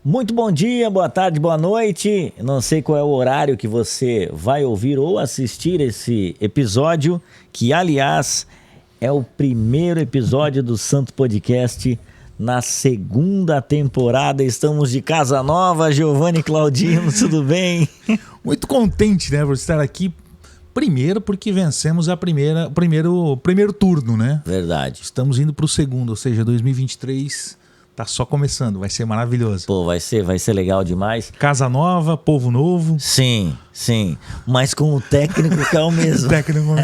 Muito bom dia, boa tarde, boa noite. Não sei qual é o horário que você vai ouvir ou assistir esse episódio, que, aliás, é o primeiro episódio do Santo Podcast na segunda temporada. Estamos de casa nova, Giovanni e Claudino, tudo bem? Muito contente, né, por estar aqui. Primeiro porque vencemos o primeiro turno, né? Verdade. Estamos indo para o segundo, ou seja, 2023... tá só começando, vai ser maravilhoso. Pô, vai ser legal demais. Casa nova, povo novo. Sim, mas com o técnico que é o mesmo. Técnico.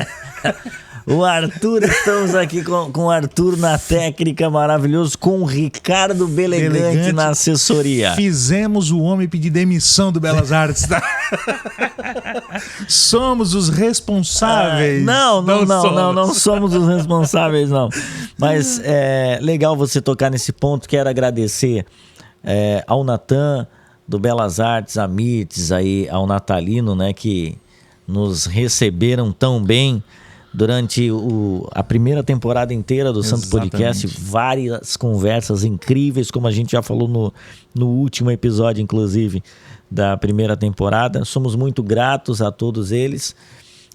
O Arthur, estamos aqui com o Arthur na técnica, maravilhoso, com o Ricardo Belegante na assessoria. Fizemos o homem pedir demissão do Belas Artes, tá? Somos os responsáveis. Não somos os responsáveis, não. Mas é legal você tocar nesse ponto. Quero agradecer ao Natan do Belas Artes, a Mirtes, aí, ao Natalino, né, que nos receberam tão bem durante a primeira temporada inteira do Santo Podcast. Várias conversas incríveis, como a gente já falou no último episódio, inclusive, da primeira temporada. Somos muito gratos a todos eles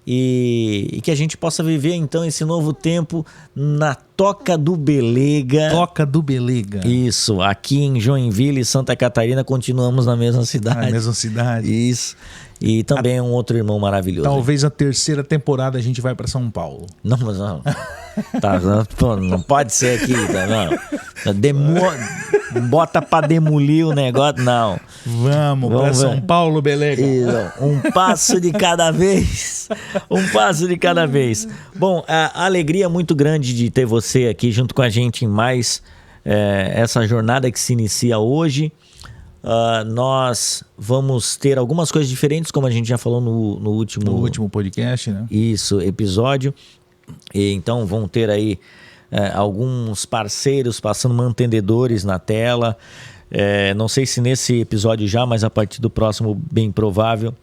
e que a gente possa viver então esse novo tempo na Toca do Belega. Toca do Belega. Isso, aqui em Joinville, Santa Catarina, continuamos na mesma cidade. Na mesma cidade. Isso. E também é um outro irmão maravilhoso. Talvez a terceira temporada a gente vai para São Paulo. Não, mas não. Não pode ser aqui, tá? Não. Bota para demolir o negócio, não. Vamos para São Paulo, Belega. Isso, um passo de cada vez. Um passo de cada vez. Bom, a alegria é muito grande de ter você aqui junto com a gente em mais essa jornada que se inicia hoje. Nós vamos ter algumas coisas diferentes, como a gente já falou no último podcast, né? Isso, episódio. E então vão ter aí alguns parceiros passando mantendedores na tela. Não sei se nesse episódio já, mas a partir do próximo, bem provável.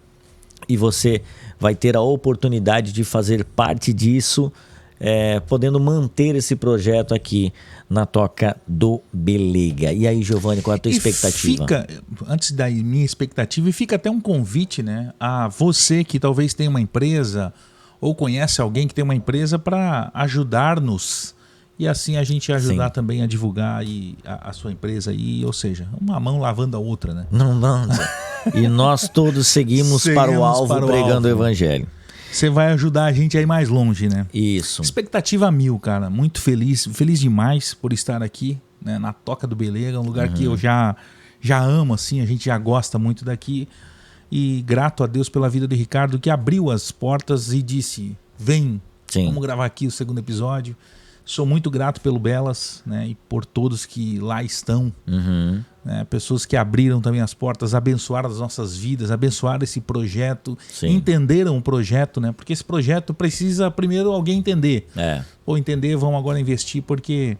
E você vai ter a oportunidade de fazer parte disso, podendo manter esse projeto aqui na Toca do Belega. E aí, Giovanni, qual é a tua expectativa? Antes da minha expectativa, e fica até um convite, né, a você que talvez tenha uma empresa ou conhece alguém que tem uma empresa para ajudar-nos e assim a gente ajudar também a divulgar a sua empresa aí, ou seja, uma mão lavando a outra, né? Não. E nós todos seguimos para o alvo pregando o evangelho. Você vai ajudar a gente a ir mais longe, né? Isso. Expectativa 1000, cara. Muito feliz demais por estar aqui, né, na Toca do Belega, um lugar que eu já amo, assim, a gente já gosta muito daqui. E grato a Deus pela vida de Ricardo, que abriu as portas e disse, vem, vamos gravar aqui o segundo episódio. Sou muito grato pelo Belas, né, e por todos que lá estão. Né, pessoas que abriram também as portas, abençoaram as nossas vidas, abençoaram esse projeto, entenderam o projeto, né? Porque esse projeto precisa primeiro alguém entender. Ou entender, vão agora investir, porque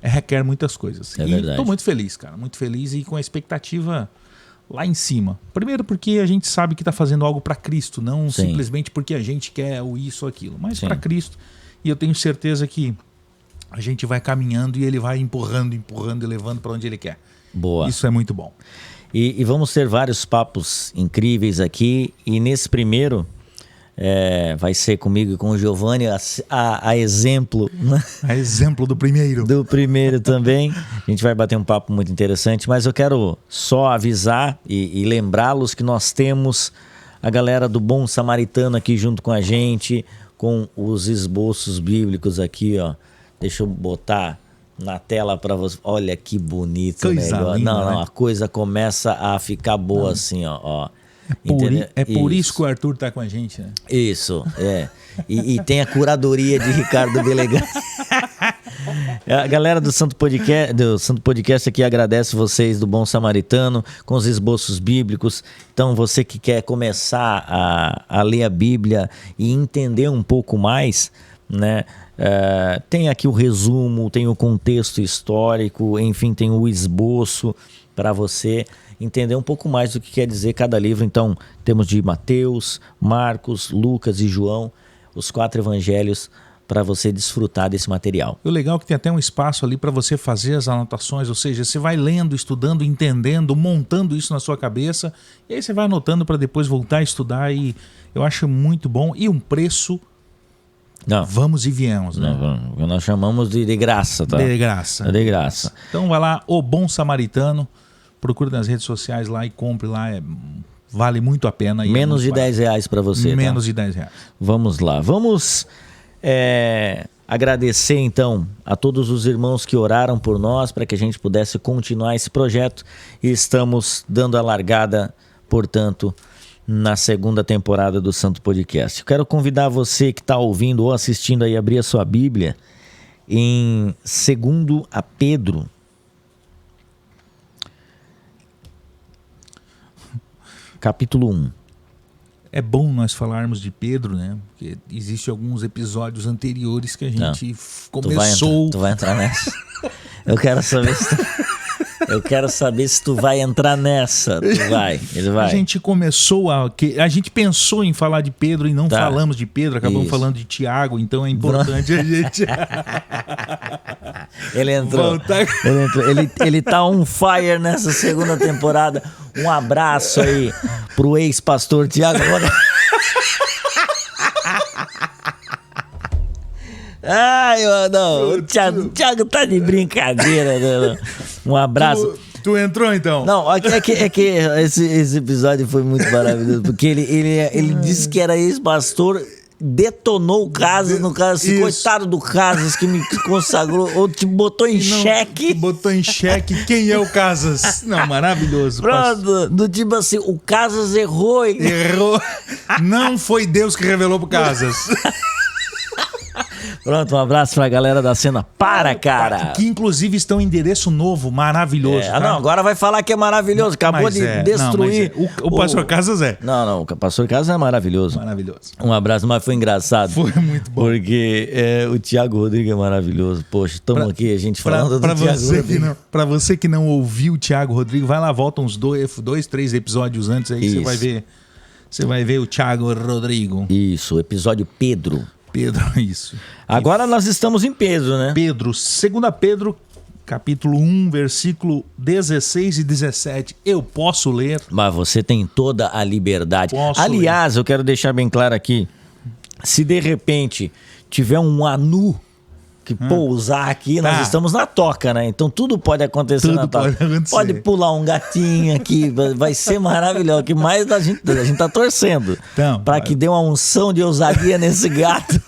requer muitas coisas. E estou muito feliz, cara, muito feliz e com a expectativa lá em cima. Primeiro porque a gente sabe que está fazendo algo para Cristo, não simplesmente porque a gente quer isso ou aquilo, mas para Cristo. E eu tenho certeza que a gente vai caminhando e ele vai empurrando e levando para onde ele quer. Boa. Isso é muito bom. E vamos ter vários papos incríveis aqui. E nesse primeiro vai ser comigo e com o Giovanni a exemplo. Né? A exemplo do primeiro. Do primeiro também. A gente vai bater um papo muito interessante. Mas eu quero só avisar e lembrá-los que nós temos a galera do Bom Samaritano aqui junto com a gente, com os esboços bíblicos aqui, ó. Deixa eu botar na tela para você. Olha que bonito o negócio. Linda, não, a coisa começa a ficar boa assim, ó. Por isso que o Arthur tá com a gente, né? Isso, E tem a curadoria de Ricardo Belegante. A galera do Santo Podcast aqui agradece vocês do Bom Samaritano com os esboços bíblicos. Então você que quer começar a ler a Bíblia e entender um pouco mais, né? Tem aqui o resumo, tem o contexto histórico, enfim, tem o esboço para você entender um pouco mais do que quer dizer cada livro. Então temos de Mateus, Marcos, Lucas e João, os 4 evangelhos para você desfrutar desse material. O legal é que tem até um espaço ali para você fazer as anotações, ou seja, você vai lendo, estudando, entendendo, montando isso na sua cabeça, e aí você vai anotando para depois voltar a estudar, e eu acho muito bom. E um preço, Não, vamos e viemos, né? não, nós chamamos de graça, tá? De graça. De graça. Então vai lá, O Bom Samaritano, procure nas redes sociais lá e compre lá, vale muito a pena. Menos de R$10 para você, Menos tá? de R$10. Vamos lá, vamos agradecer então a todos os irmãos que oraram por nós para que a gente pudesse continuar esse projeto, e estamos dando a largada, portanto, na segunda temporada do Santo Podcast. Eu quero convidar você que está ouvindo ou assistindo aí a abrir a sua Bíblia em 2 a Pedro. Capítulo 1. É bom nós falarmos de Pedro, né? Porque existem alguns episódios anteriores que a gente começou... Tu vai entrar nessa. Eu quero saber se tu vai entrar nessa. Tu vai, ele vai. A gente começou a gente pensou em falar de Pedro e não falamos de Pedro, acabamos falando de Tiago, então é importante a gente... Ele entrou. Ele tá on fire nessa segunda temporada. Um abraço aí pro ex-pastor Tiago. Ai, não, o Thiago tá de brincadeira. Né? Um abraço. Tu entrou então? Não, é que esse episódio foi muito maravilhoso, porque ele disse que era ex-pastor, detonou o Casas, no caso, assim, coitado do Casas que me consagrou, ou te botou em xeque. Botou em xeque quem é o Casas. Não, maravilhoso. Pronto, do tipo assim, o Casas errou. Errou. Não foi Deus que revelou pro Casas. Pronto, um abraço pra galera da cena. Cara! Que inclusive estão em endereço novo, maravilhoso. Tá? Não, agora vai falar que é maravilhoso. Acabou de destruir. O pastor Casas é. Não, o pastor Casas é maravilhoso. Maravilhoso. Um abraço, mas foi engraçado. Foi muito bom. Porque o Thiago Rodrigues é maravilhoso. Poxa, estamos aqui, a gente falando do Thiago Rodrigues. Pra você que não ouviu o Thiago Rodrigues, vai lá, volta uns 2-3 episódios antes aí, que você vai ver. Você vai ver o Thiago Rodrigo. Isso, episódio Pedro, isso. Agora nós estamos em Pedro, né? 2 Pedro, capítulo 1, versículo 16 e 17. Eu posso ler. Mas você tem toda a liberdade. Aliás, eu quero deixar bem claro aqui. Se de repente tiver um anu que pousar aqui, nós estamos na toca, né? Então tudo pode acontecer na toca. Pode pular um gatinho aqui, vai ser maravilhoso. O que mais a gente tá torcendo para que dê uma unção de ousadia nesse gato.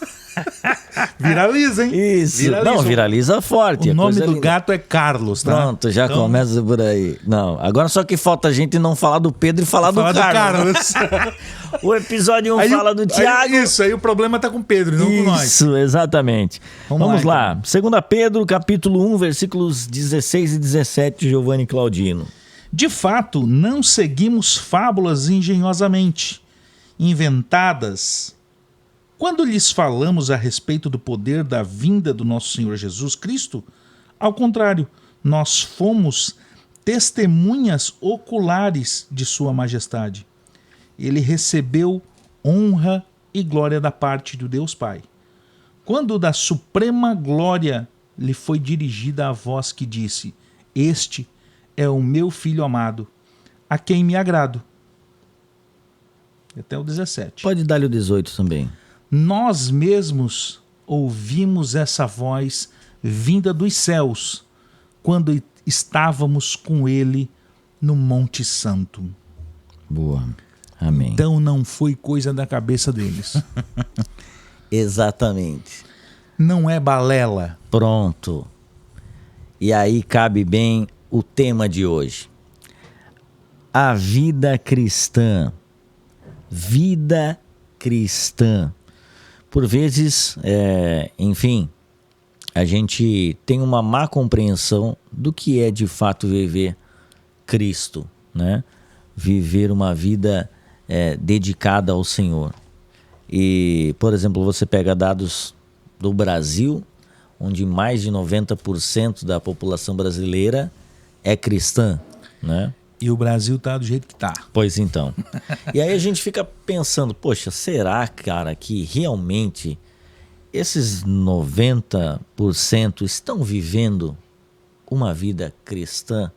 Viraliza, hein? Isso. Viraliza forte. O nome do gato é Carlos, tá? Pronto, já começa por aí. Não, agora só que falta a gente não falar do Pedro e falar do Carlos. O episódio 1 fala do Tiago. Aí o problema tá com o Pedro, não com nós. Isso, exatamente. Vamos lá. 2 Pedro, capítulo 1, versículos 16 e 17, Giovanni Claudino. De fato, não seguimos fábulas engenhosamente inventadas quando lhes falamos a respeito do poder da vinda do nosso Senhor Jesus Cristo. Ao contrário, nós fomos testemunhas oculares de sua majestade. Ele recebeu honra e glória da parte do Deus Pai, quando da suprema glória lhe foi dirigida a voz que disse: Este é o meu Filho amado, a quem me agrado. Até o 17. Pode dar-lhe o 18 também. Nós mesmos ouvimos essa voz vinda dos céus, quando estávamos com ele no Monte Santo. Boa. Amém. Então não foi coisa da cabeça deles. Exatamente. Não é balela. Pronto. E aí cabe bem o tema de hoje. A vida cristã. Vida cristã. Por vezes, enfim, a gente tem uma má compreensão do que é de fato viver Cristo, né? Viver uma vida dedicada ao Senhor. E, por exemplo, você pega dados do Brasil, onde mais de 90% da população brasileira é cristã, né? E o Brasil tá do jeito que tá. Pois então. E aí a gente fica pensando, poxa, será, cara, que realmente esses 90% estão vivendo uma vida cristã?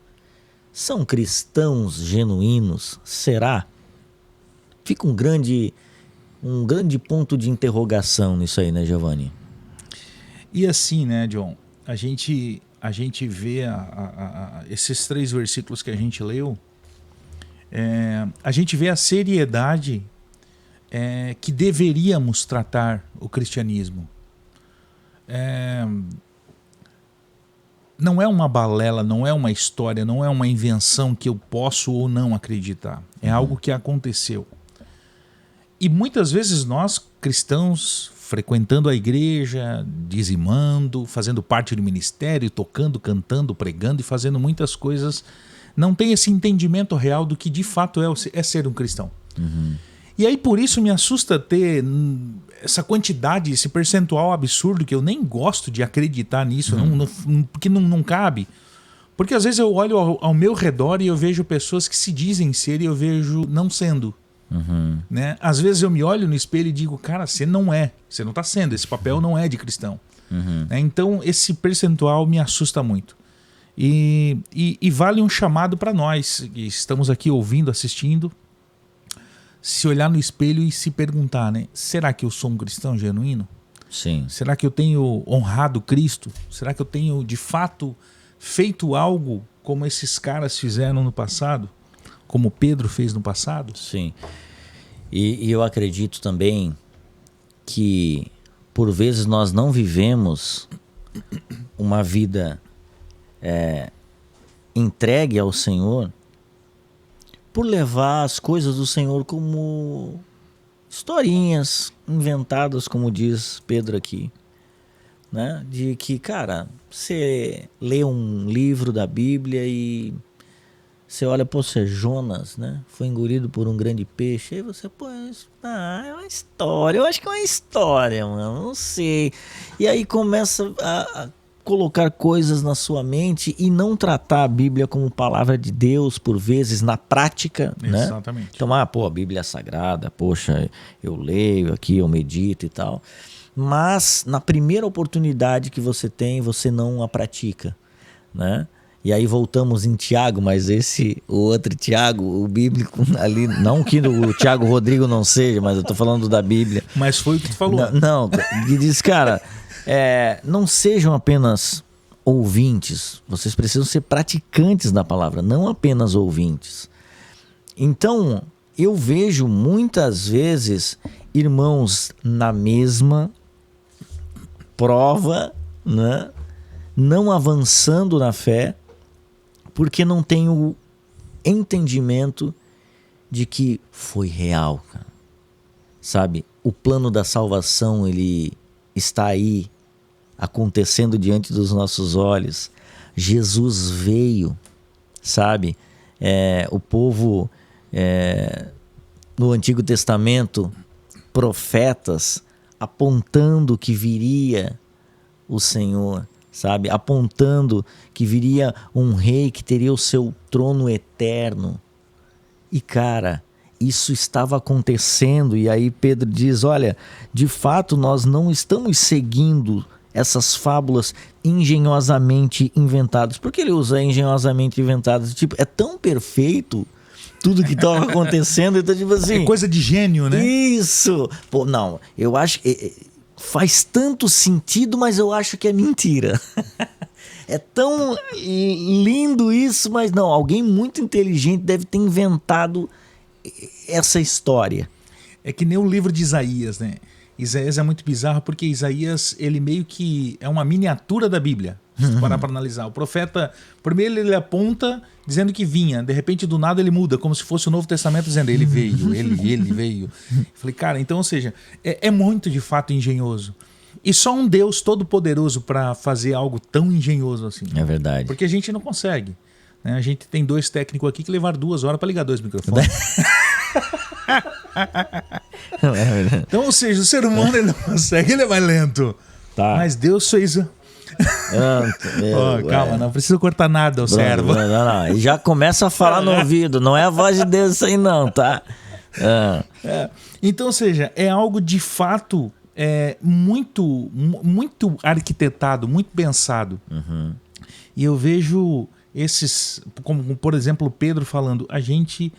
São cristãos genuínos? Será? Fica um grande ponto de interrogação nisso aí, né, Giovanni? E assim, né, John, a gente vê esses 3 versículos que a gente leu, a gente vê a seriedade que deveríamos tratar o cristianismo. Não é uma balela, não é uma história, não é uma invenção que eu posso ou não acreditar. É algo que aconteceu. E muitas vezes nós, cristãos, frequentando a igreja, dizimando, fazendo parte do ministério, tocando, cantando, pregando e fazendo muitas coisas, não tem esse entendimento real do que de fato é ser um cristão. Uhum. E aí por isso me assusta ter essa quantidade, esse percentual absurdo que eu nem gosto de acreditar nisso, porque não cabe. Porque às vezes eu olho ao meu redor e eu vejo pessoas que se dizem ser e eu vejo não sendo. Uhum. Né? Às vezes eu me olho no espelho e digo, cara, você não está sendo, esse papel não é de cristão. Uhum. Né? Então esse percentual me assusta muito. E vale um chamado para nós que estamos aqui ouvindo, assistindo, se olhar no espelho e se perguntar, né? Será que eu sou um cristão genuíno? Sim. Será que eu tenho honrado Cristo? Será que eu tenho de fato feito algo como esses caras fizeram no passado? Como Pedro fez no passado? Sim. E eu acredito também que por vezes nós não vivemos uma vida entregue ao Senhor por levar as coisas do Senhor como historinhas inventadas, como diz Pedro aqui, né? De que, cara, você lê um livro da Bíblia e você olha, pô, você é Jonas, né? Foi engolido por um grande peixe. Aí você, pô, é uma história. Eu acho que é uma história, mano. Não sei. E aí começa a colocar coisas na sua mente e não tratar a Bíblia como palavra de Deus, por vezes, na prática, né? Exatamente. Então, pô, a Bíblia é sagrada, poxa, eu leio aqui, eu medito e tal. Mas, na primeira oportunidade que você tem, você não a pratica, né? E aí voltamos em Tiago, mas o outro Tiago, o bíblico ali, não que o Tiago Rodrigo não seja, mas eu tô falando da Bíblia. Mas foi o que tu falou. Não, e diz, cara, não sejam apenas ouvintes, vocês precisam ser praticantes da palavra, não apenas ouvintes. Então, eu vejo muitas vezes irmãos na mesma prova, né? Não avançando na fé, porque não tem o entendimento de que foi real, cara. Sabe? O plano da salvação, ele está aí, acontecendo diante dos nossos olhos. Jesus veio, sabe? O povo, no Antigo Testamento, profetas apontando que viria o Senhor, sabe? Apontando que viria um rei que teria o seu trono eterno. E, cara, isso estava acontecendo. E aí Pedro diz, olha, de fato nós não estamos seguindo essas fábulas engenhosamente inventadas. Por que ele usa engenhosamente inventadas? Tipo, é tão perfeito tudo que estava acontecendo. Então, tipo assim... É coisa de gênio, né? Isso! Pô, não, eu acho... faz tanto sentido, mas eu acho que é mentira. É tão lindo isso, mas não, alguém muito inteligente deve ter inventado essa história. É que nem o livro de Isaías, né? Isaías é muito bizarro porque Isaías, ele meio que é uma miniatura da Bíblia. Se tu parar para analisar. O profeta, primeiro ele aponta dizendo que vinha, de repente do nada ele muda, como se fosse o Novo Testamento dizendo ele veio, ele veio. Eu falei, cara, então, ou seja, é muito de fato engenhoso. E só um Deus todo-poderoso para fazer algo tão engenhoso assim. É verdade. Porque a gente não consegue. Né? A gente tem 2 técnicos aqui que levaram 2 horas para ligar 2 microfones. Então, ou seja, o ser humano ele não consegue, ele é mais lento. Tá. Mas Deus fez... calma, não precisa cortar nada, o servo. Não. E já começa a falar no ouvido, não é a voz de Deus isso aí não, tá? Então, ou seja, é algo de fato muito arquitetado, muito pensado. Uhum. E eu vejo esses, como por exemplo Pedro falando, a gente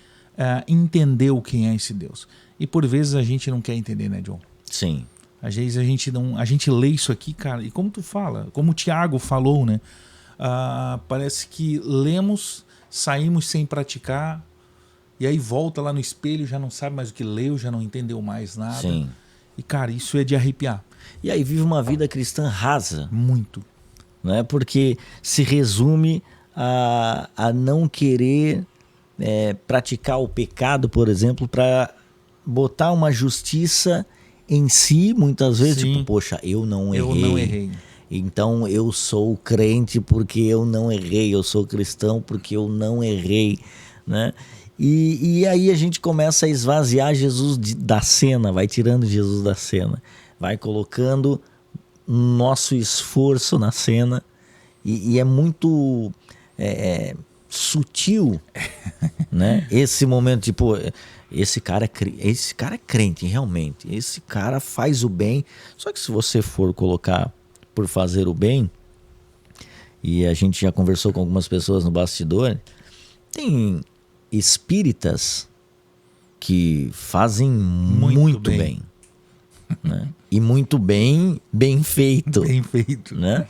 entendeu quem é esse Deus. E por vezes a gente não quer entender, né, John? Sim. Às vezes a gente lê isso aqui, cara, e como tu fala, como o Tiago falou, né? Parece que lemos, saímos sem praticar, e aí volta lá no espelho, já não sabe mais o que leu, já não entendeu mais nada. Sim. E, cara, isso é de arrepiar. E aí vive uma vida cristã rasa. Muito. Né? Porque se resume a não querer praticar o pecado, por exemplo, para botar uma justiça em si, muitas vezes, Sim. tipo, poxa, eu não errei. Eu não errei. Então eu sou crente porque eu não errei, eu sou cristão porque eu não errei, né? E aí a gente começa a esvaziar Jesus da cena, vai tirando Jesus da cena, vai colocando nosso esforço na cena e é muito sutil, né? Esse momento, tipo, esse cara é crente realmente, esse cara faz o bem, só que se você for colocar por fazer o bem, e a gente já conversou com algumas pessoas no bastidor, tem espíritas que fazem muito bem. Né? E muito bem feito. Bem feito. Né?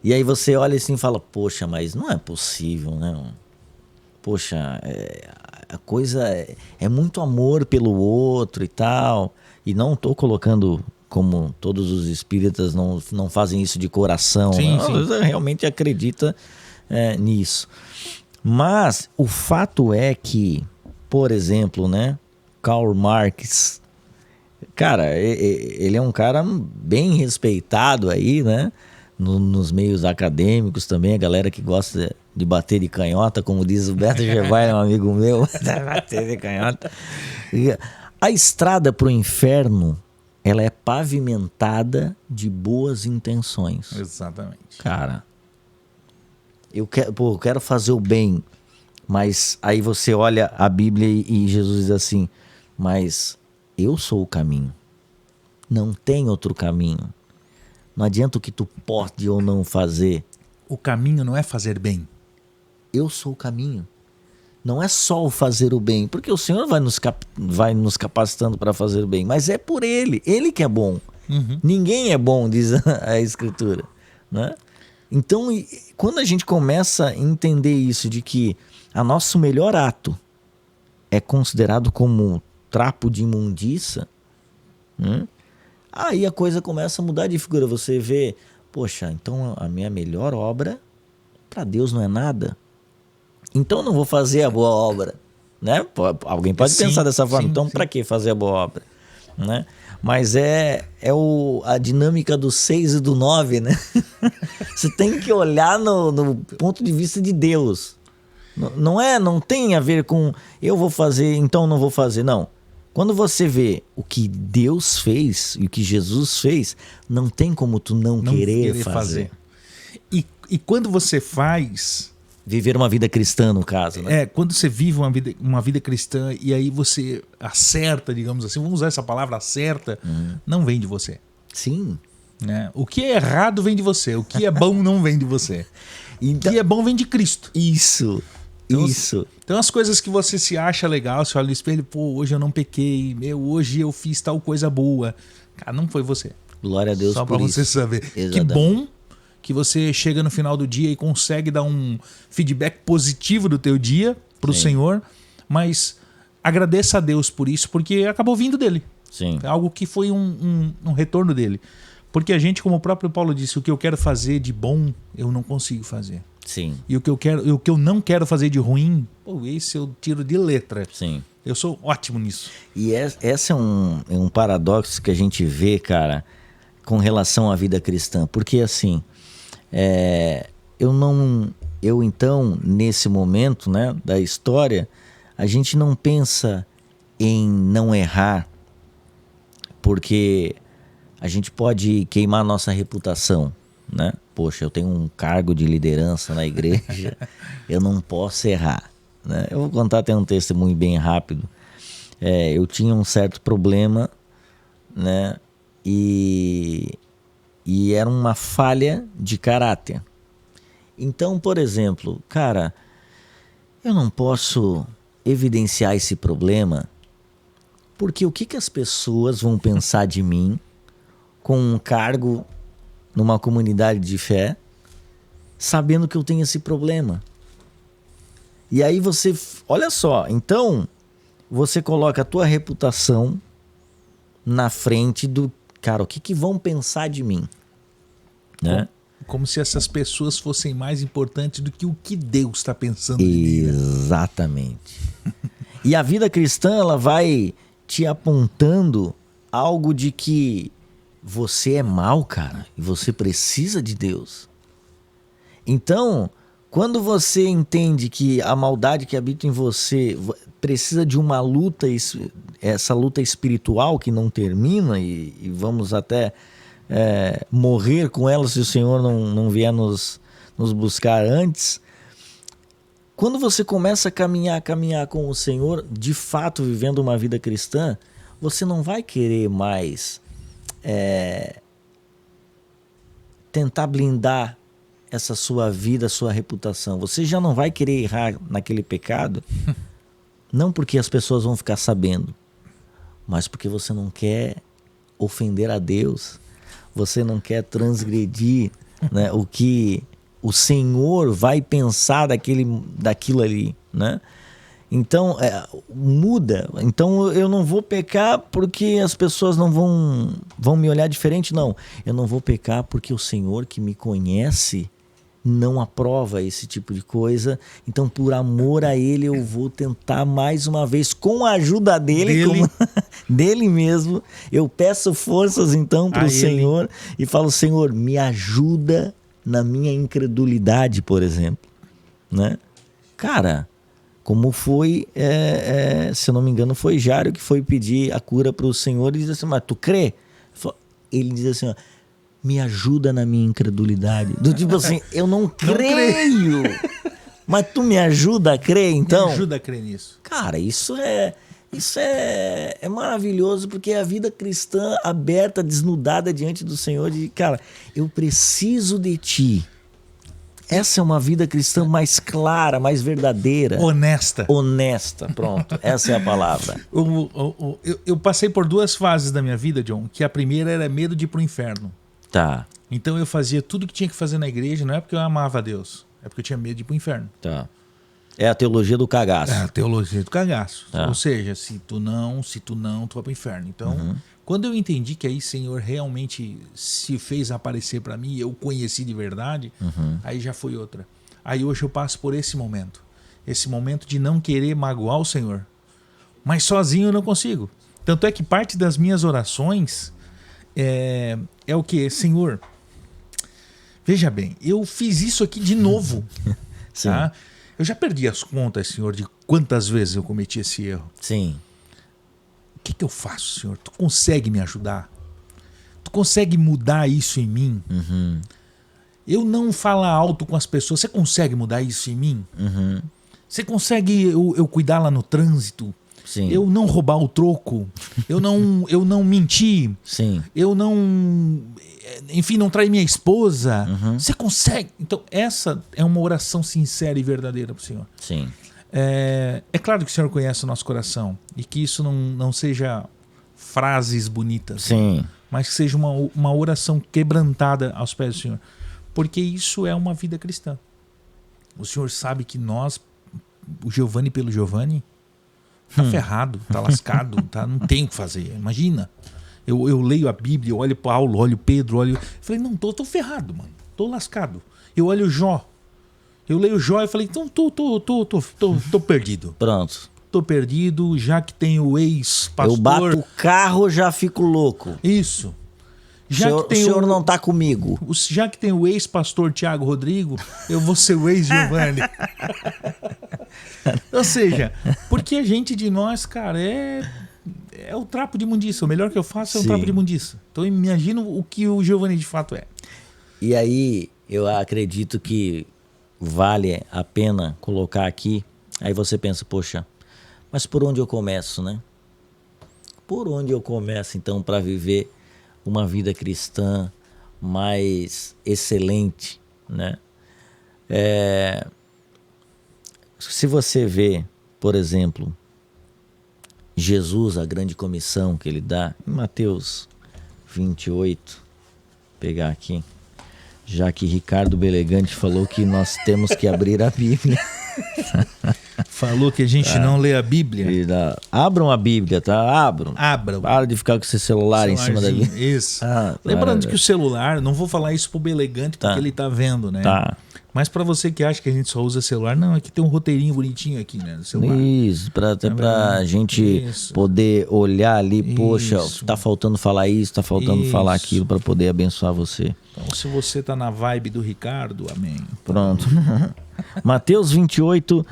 E aí você olha assim e fala, poxa, mas não é possível, né? Poxa, a coisa é muito amor pelo outro e tal. E não estou colocando como todos os espíritas não fazem isso de coração. Sim, né? sim. Realmente acredita nisso. Mas o fato é que, por exemplo, né, Karl Marx, cara, ele é um cara bem respeitado aí, né? Nos meios acadêmicos também, a galera que gosta de bater de canhota, como diz o Beto Gervais, um amigo meu, bater de canhota. A estrada para o inferno, ela é pavimentada de boas intenções. Exatamente. Cara, eu quero fazer o bem, mas aí você olha a Bíblia e Jesus diz assim, mas eu sou o caminho, não tem outro caminho. Não adianta o que tu pode ou não fazer. O caminho não é fazer bem. Eu sou o caminho. Não é só o fazer o bem, porque o Senhor vai nos capacitando para fazer o bem, mas é por Ele que é bom. Uhum. Ninguém é bom, diz a Escritura, né? Então, quando a gente começa a entender isso, de que o nosso melhor ato é considerado como trapo de imundícia, aí a coisa começa a mudar de figura. Você vê, poxa, então a minha melhor obra para Deus não é nada. Então eu não vou fazer a boa obra, né? Alguém pode pensar dessa forma. Então para que fazer a boa obra, né? Mas é a dinâmica do 6 e do 9, né? Você tem que olhar no ponto de vista de Deus. Não tem a ver com eu vou fazer, então não vou fazer, não. Quando você vê o que Deus fez e o que Jesus fez, não tem como tu não querer fazer. E quando você faz... Viver uma vida cristã, no caso, né? Quando você vive uma vida cristã e aí você acerta, digamos assim, vamos usar essa palavra, acerta, não vem de você. Sim. Né? O que é errado vem de você, o que é bom não vem de você. Então, o que é bom vem de Cristo. Isso. Então as coisas que você se acha legal, você olha no espelho, pô, hoje eu não pequei, hoje eu fiz tal coisa boa. Cara, não foi você. Glória a Deus Só por isso. Só pra você saber. Exatamente. Que bom que você chega no final do dia e consegue dar um feedback positivo do teu dia pro Senhor, mas agradeça a Deus por isso, porque acabou vindo dele. Sim. Algo que foi um retorno dele. Porque a gente, como o próprio Paulo disse, o que eu quero fazer de bom, eu não consigo fazer. Sim. E o que eu não quero fazer de ruim, esse eu tiro de letra. Sim. Eu sou ótimo nisso. E esse é um paradoxo que a gente vê, cara, com relação à vida cristã. Porque assim, eu então, nesse momento, né, da história, a gente não pensa em não errar, porque a gente pode queimar nossa reputação, né? Poxa, eu tenho um cargo de liderança na igreja, eu não posso errar, né? Eu vou contar até um testemunho bem rápido. Eu tinha um certo problema, né? E era uma falha de caráter. Então, por exemplo, cara, eu não posso evidenciar esse problema porque o que as pessoas vão pensar de mim com um cargo numa comunidade de fé, sabendo que eu tenho esse problema? E aí você, olha só, então você coloca a tua reputação na frente do, cara, o que vão pensar de mim? Né? Como se essas pessoas fossem mais importantes do que o que Deus está pensando de mim. Né? Exatamente. E a vida cristã, ela vai te apontando algo de que você é mau, cara, e você precisa de Deus. Então, quando você entende que a maldade que habita em você precisa de uma luta, essa luta espiritual que não termina, e vamos até morrer com ela se o Senhor não vier nos buscar antes. Quando você começa a caminhar com o Senhor, de fato vivendo uma vida cristã, você não vai querer mais tentar blindar essa sua vida, sua reputação. Você já não vai querer errar naquele pecado, não porque as pessoas vão ficar sabendo, mas porque você não quer ofender a Deus, você não quer transgredir, né, o que o Senhor vai pensar daquilo ali, né? Então, muda. Então, eu não vou pecar porque as pessoas não vão me olhar diferente, não. Eu não vou pecar porque o Senhor que me conhece não aprova esse tipo de coisa. Então, por amor a Ele, eu vou tentar mais uma vez, com a ajuda dele. Dele mesmo. Eu peço forças, então, para o Senhor e falo, Senhor, me ajuda na minha incredulidade, por exemplo. Né? Cara, como foi, se eu não me engano, foi Jário que foi pedir a cura para o Senhor e disse assim, mas tu crê? Ele diz assim, ó, me ajuda na minha incredulidade. Do tipo assim, eu não creio, mas tu me ajuda a crer, então? Me ajuda a crer nisso. Cara, isso é maravilhoso, porque é a vida cristã aberta, desnudada diante do Senhor, de, cara, eu preciso de ti. Essa é uma vida cristã mais clara, mais verdadeira. Honesta, pronto. Essa é a palavra. Eu passei por 2 fases da minha vida, John, que a primeira era medo de ir pro inferno. Tá. Então eu fazia tudo que tinha que fazer na igreja, não é porque eu amava a Deus, é porque eu tinha medo de ir pro inferno. Tá. É a teologia do cagaço. É a teologia do cagaço. Tá. Ou seja, se tu não, tu vai pro inferno. Então, quando eu entendi que aí o Senhor realmente se fez aparecer para mim, eu conheci de verdade, aí já foi outra. Aí hoje eu passo por esse momento de não querer magoar o Senhor, mas sozinho eu não consigo. Tanto é que parte das minhas orações é o que? Senhor, veja bem, eu fiz isso aqui de novo. Sim. Tá? Eu já perdi as contas, Senhor, de quantas vezes eu cometi esse erro. Sim. O que eu faço, Senhor? Tu consegue me ajudar? Tu consegue mudar isso em mim? Eu não falar alto com as pessoas. Você consegue mudar isso em mim? Você consegue eu cuidar lá no trânsito? Sim. Eu não roubar o troco? eu não mentir? Sim. Eu não... Enfim, não trair minha esposa? Você consegue? Então, essa é uma oração sincera e verdadeira para o Senhor. Sim. É claro que o Senhor conhece o nosso coração e que isso não seja frases bonitas. Sim. Mas que seja uma oração quebrantada aos pés do Senhor. Porque isso é uma vida cristã. O Senhor sabe que nós, o Giovanni pelo Giovanni, tá ferrado, tá lascado, não tem o que fazer. Imagina. Eu leio a Bíblia, eu olho Paulo, olho Pedro, olho... Eu falei, não, tô ferrado, mano. Tô lascado. Eu olho Jó. Eu leio Jó e falei, então tô perdido. Pronto. Tô perdido, já que tem o ex-pastor... Eu bato o carro, já fico louco. Isso. O senhor não tá comigo. Já que tem o ex-pastor Tiago Rodrigo, eu vou ser o ex-Giovanni. Ou seja, porque a gente de nós, cara, é o trapo de imundícia. O melhor que eu faço é um trapo de imundícia. Então eu imagino o que o Giovanni de fato é. E aí, eu acredito que vale a pena colocar aqui. Aí você pensa, poxa, mas por onde eu começo, né? Por onde eu começo, então, para viver uma vida cristã mais excelente, né? Se você vê, por exemplo, Jesus, a grande comissão que ele dá, em Mateus 28, vou pegar aqui, já que Ricardo Belegante falou que nós temos que abrir a Bíblia. Falou que a gente não lê a Bíblia. Abram a Bíblia, tá? Abram. Para de ficar com esse celular em cima da Bíblia. Isso. Lembrando que o celular, não vou falar isso pro Belegante porque ele tá vendo, né? Tá. Mas para você que acha que a gente só usa celular, não, aqui tem um roteirinho bonitinho aqui, né, no celular. Isso, até pra gente poder olhar ali, poxa, tá faltando falar isso, tá faltando falar aquilo, para poder abençoar você. Então, se você tá na vibe do Ricardo, amém. Pronto. Mateus 28,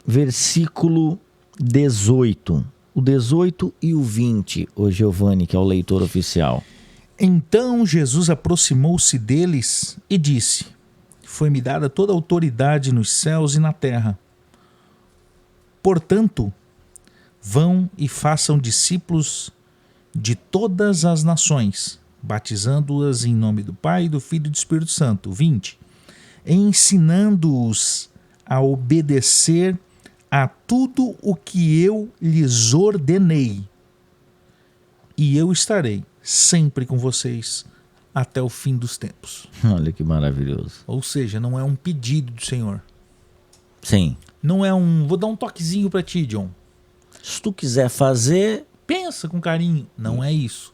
versículo 18. O 18 e o 20, o Giovanni, que é o leitor oficial. Então Jesus aproximou-se deles e disse: Foi-me dada toda a autoridade nos céus e na terra. Portanto, vão e façam discípulos de todas as nações, batizando-as em nome do Pai, do Filho e do Espírito Santo. 20. Ensinando-os a obedecer a tudo o que eu lhes ordenei. E eu estarei sempre com vocês até o fim dos tempos. Olha que maravilhoso. Ou seja, não é um pedido do Senhor. Sim. Não é vou dar um toquezinho para ti, John. Se tu quiser fazer, pensa com carinho. Não é isso.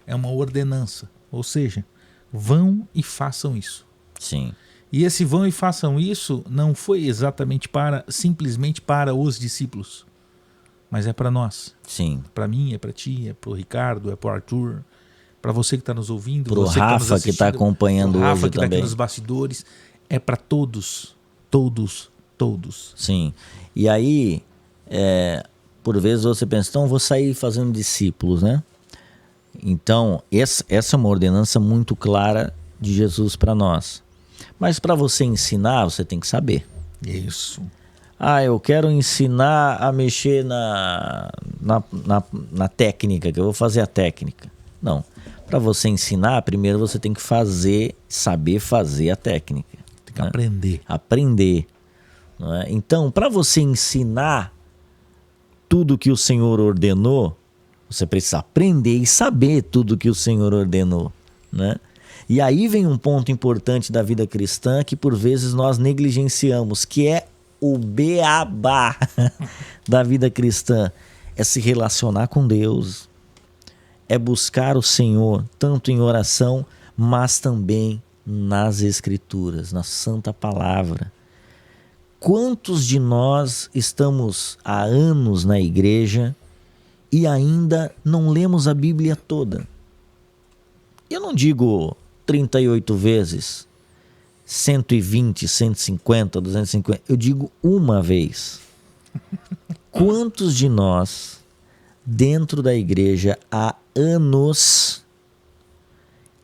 É uma ordenança. Ou seja, vão e façam isso. Sim. E esse vão e façam isso não foi exatamente simplesmente para os discípulos, mas é para nós. Sim. Para mim, é para ti, é para o Ricardo, é para o Arthur, para você que está nos ouvindo. Para o Rafa que está acompanhando hoje também. Rafa que está aqui nos bastidores. É para todos, todos, todos. Sim. E aí, por vezes você pensa, então eu vou sair fazendo discípulos, né? Então, essa é uma ordenança muito clara de Jesus para nós. Mas para você ensinar, você tem que saber. Isso. Eu quero ensinar a mexer na técnica, que eu vou fazer a técnica. Não. Para você ensinar, primeiro você tem que saber fazer a técnica. Tem que aprender. Aprender. Não é? Então, para você ensinar tudo que o Senhor ordenou, você precisa aprender e saber tudo que o Senhor ordenou, né? E aí vem um ponto importante da vida cristã que por vezes nós negligenciamos, que é o beabá da vida cristã. É se relacionar com Deus, é buscar o Senhor, tanto em oração, mas também nas Escrituras, na Santa Palavra. Quantos de nós estamos há anos na igreja e ainda não lemos a Bíblia toda? Eu não digo 38 vezes, 120, 150, 250. Eu digo uma vez. Quantos de nós, dentro da igreja, há anos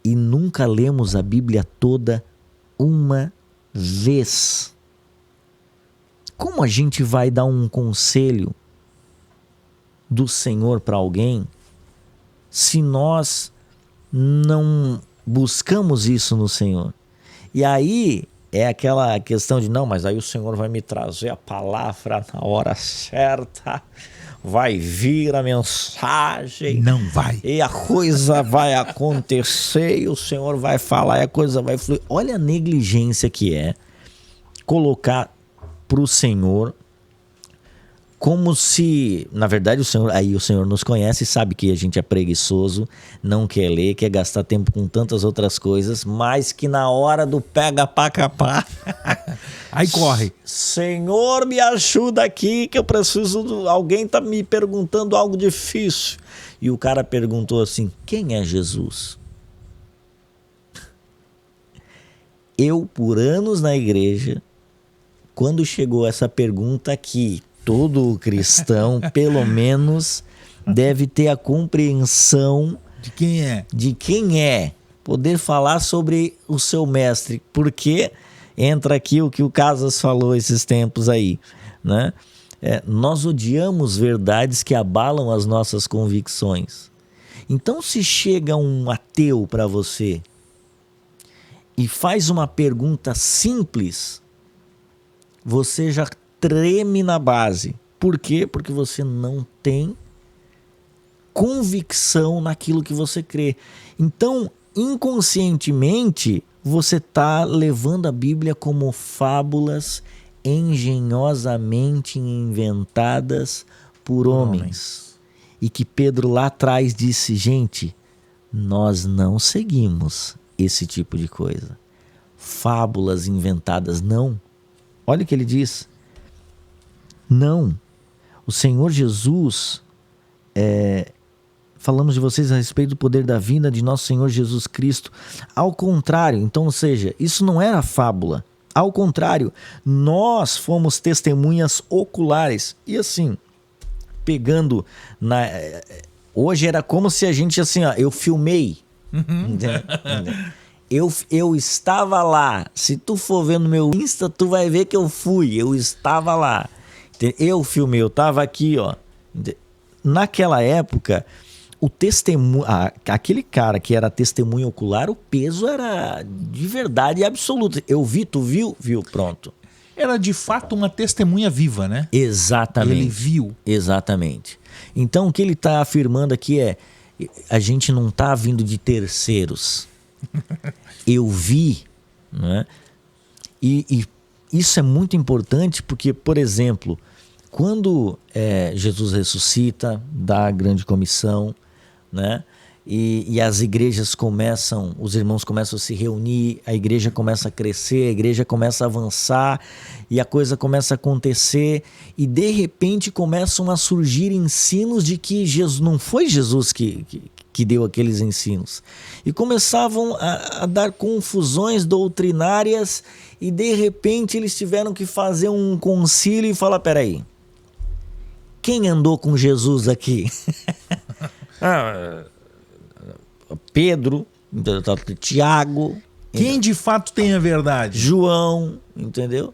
e nunca lemos a Bíblia toda uma vez? Como a gente vai dar um conselho do Senhor para alguém se nós não buscamos isso no Senhor? E aí é aquela questão de, não, mas aí o Senhor vai me trazer a palavra na hora certa, vai vir a mensagem. Não vai. E a coisa vai acontecer e o Senhor vai falar e a coisa vai fluir. Olha a negligência que é colocar para o Senhor como se, na verdade, o Senhor nos conhece e sabe que a gente é preguiçoso, não quer ler, quer gastar tempo com tantas outras coisas, mas que na hora do pega pá capá, aí corre. Senhor, me ajuda aqui que eu preciso, alguém tá me perguntando algo difícil. E o cara perguntou assim, quem é Jesus? Eu, por anos na igreja, quando chegou essa pergunta aqui, todo cristão, pelo menos, deve ter a compreensão de quem é. Poder falar sobre o seu mestre. Porque entra aqui o que o Casas falou esses tempos aí, né? Nós odiamos verdades que abalam as nossas convicções. Então, se chega um ateu para você e faz uma pergunta simples, você já treme na base. Por quê? Porque você não tem convicção naquilo que você crê. Então, inconscientemente, você está levando a Bíblia como fábulas engenhosamente inventadas por homens. E que Pedro lá atrás disse, gente, nós não seguimos esse tipo de coisa. Fábulas inventadas, não. Olha o que ele diz. Não. O Senhor Jesus, falamos de vocês a respeito do poder da vinda de nosso Senhor Jesus Cristo. Ao contrário, então, ou seja, isso não era fábula. Ao contrário, nós fomos testemunhas oculares. E assim, pegando hoje era como se a gente assim, ó, eu filmei. Eu estava lá. Se tu for ver no meu Insta, tu vai ver que eu fui. Eu estava lá. Eu filmei, eu estava aqui, ó. Naquela época, o testemunho, aquele cara que era testemunho ocular, o peso era de verdade absoluta. Eu vi, tu viu? Viu, pronto. Era de fato uma testemunha viva, né? Exatamente. Ele viu. Exatamente. Então o que ele está afirmando aqui é: a gente não está vindo de terceiros. Eu vi, né? E isso é muito importante porque, por exemplo, quando Jesus ressuscita, dá a grande comissão, né? E as igrejas começam, os irmãos começam a se reunir, a igreja começa a crescer, a igreja começa a avançar e a coisa começa a acontecer e de repente começam a surgir ensinos de que Jesus, não foi Jesus que deu aqueles ensinos. E começavam a dar confusões doutrinárias e de repente eles tiveram que fazer um concílio e falar, peraí, quem andou com Jesus aqui? Pedro, Tiago, quem de fato tem a verdade? João, entendeu?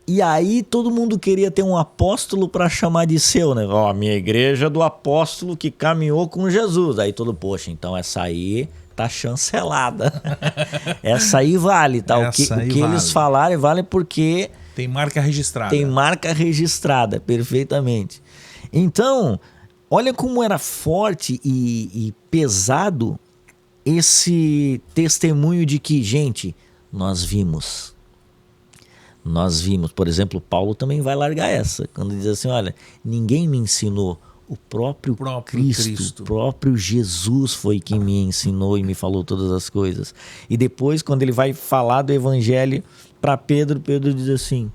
E aí todo mundo queria ter um apóstolo para chamar de seu, né? Ó, minha igreja é do apóstolo que caminhou com Jesus. Aí todo, poxa, então essa aí tá chancelada. Essa aí vale, tá? O que vale. Eles falarem vale porque tem marca registrada. Tem marca registrada, perfeitamente. Então, olha como era forte e pesado esse testemunho de que, gente, nós vimos, por exemplo, Paulo também vai largar essa, quando diz assim, olha, ninguém me ensinou, o próprio Cristo, o próprio Jesus foi quem me ensinou e me falou todas as coisas. E depois, quando ele vai falar do evangelho para Pedro, Pedro diz assim,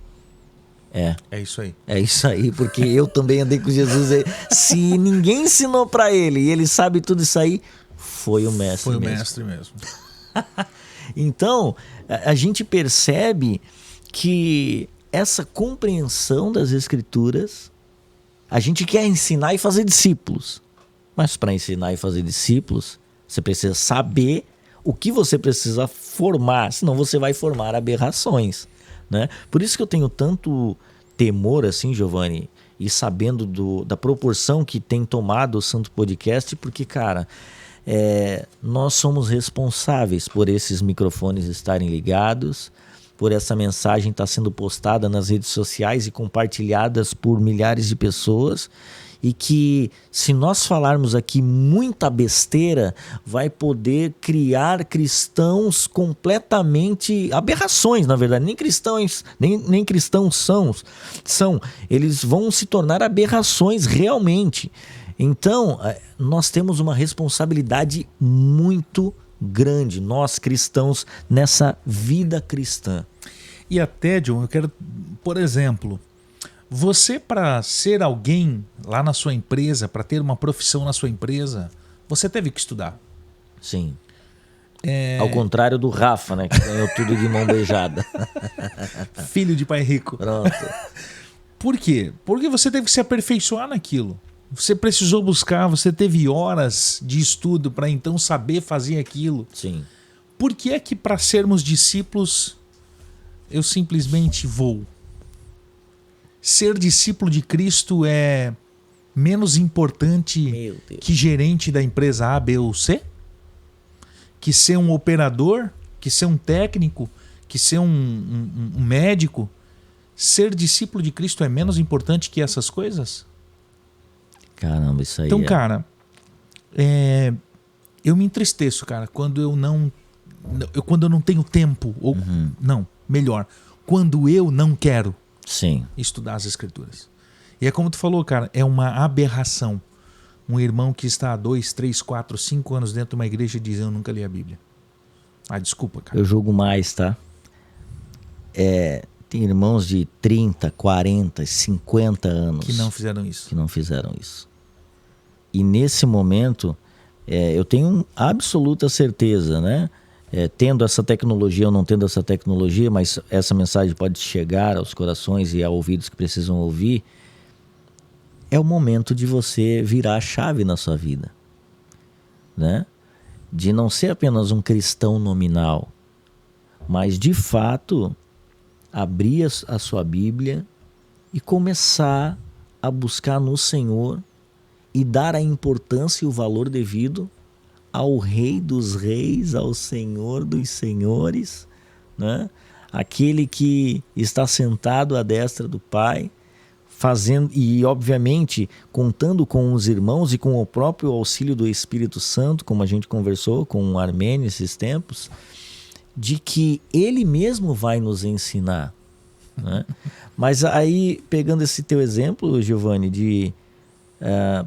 é isso aí. É isso aí, porque eu também andei com Jesus. Se ninguém ensinou para ele e ele sabe tudo isso aí, foi o mestre. Foi o mestre mesmo. Então, a gente percebe que essa compreensão das Escrituras, a gente quer ensinar e fazer discípulos. Mas para ensinar e fazer discípulos, você precisa saber o que você precisa formar, senão você vai formar aberrações, né? Por isso que eu tenho tanto temor assim, Giovanni, e sabendo da proporção que tem tomado o Santo Podcast, porque, cara, nós somos responsáveis por esses microfones estarem ligados, por essa mensagem estar sendo postada nas redes sociais e compartilhadas por milhares de pessoas, e que se nós falarmos aqui muita besteira, vai poder criar cristãos completamente aberrações, na verdade, nem cristãos são, eles vão se tornar aberrações realmente. Então, nós temos uma responsabilidade muito grande, nós cristãos, nessa vida cristã. E até, John, eu quero, por exemplo, você, para ser alguém lá na sua empresa, para ter uma profissão na sua empresa, você teve que estudar. Sim. Ao contrário do Rafa, né, que ganhou tudo de mão beijada. Filho de pai rico. Pronto. Por quê? Porque você teve que se aperfeiçoar naquilo. Você precisou buscar, você teve horas de estudo para então saber fazer aquilo. Sim. Por que é que para sermos discípulos eu simplesmente vou? Ser discípulo de Cristo é menos importante que gerente da empresa A, B ou C? Que ser um operador? Que ser um técnico? Que ser um médico? Ser discípulo de Cristo é menos importante que essas coisas? Caramba, isso aí. Então, cara, eu me entristeço, cara, quando eu não tenho tempo. Ou, não, melhor, quando eu não quero estudar as Escrituras. E é como tu falou, cara, é uma aberração. Um irmão que está há 2, 3, 4, 5 anos dentro de uma igreja e diz: eu nunca li a Bíblia. Desculpa, cara. Eu julgo mais, tá? Tem irmãos de 30, 40, 50 anos que não fizeram isso. E nesse momento, eu tenho absoluta certeza, né? Tendo essa tecnologia ou não tendo essa tecnologia, mas essa mensagem pode chegar aos corações e a ouvidos que precisam ouvir. É o momento de você virar a chave na sua vida, né? De não ser apenas um cristão nominal, mas de fato abrir a sua Bíblia e começar a buscar no Senhor e dar a importância e o valor devido ao Rei dos Reis, ao Senhor dos Senhores, né? Aquele que está sentado à destra do Pai, fazendo, e obviamente contando com os irmãos e com o próprio auxílio do Espírito Santo, como a gente conversou com o Armênio esses tempos, de que ele mesmo vai nos ensinar, né? Mas aí, pegando esse teu exemplo, Giovanni, de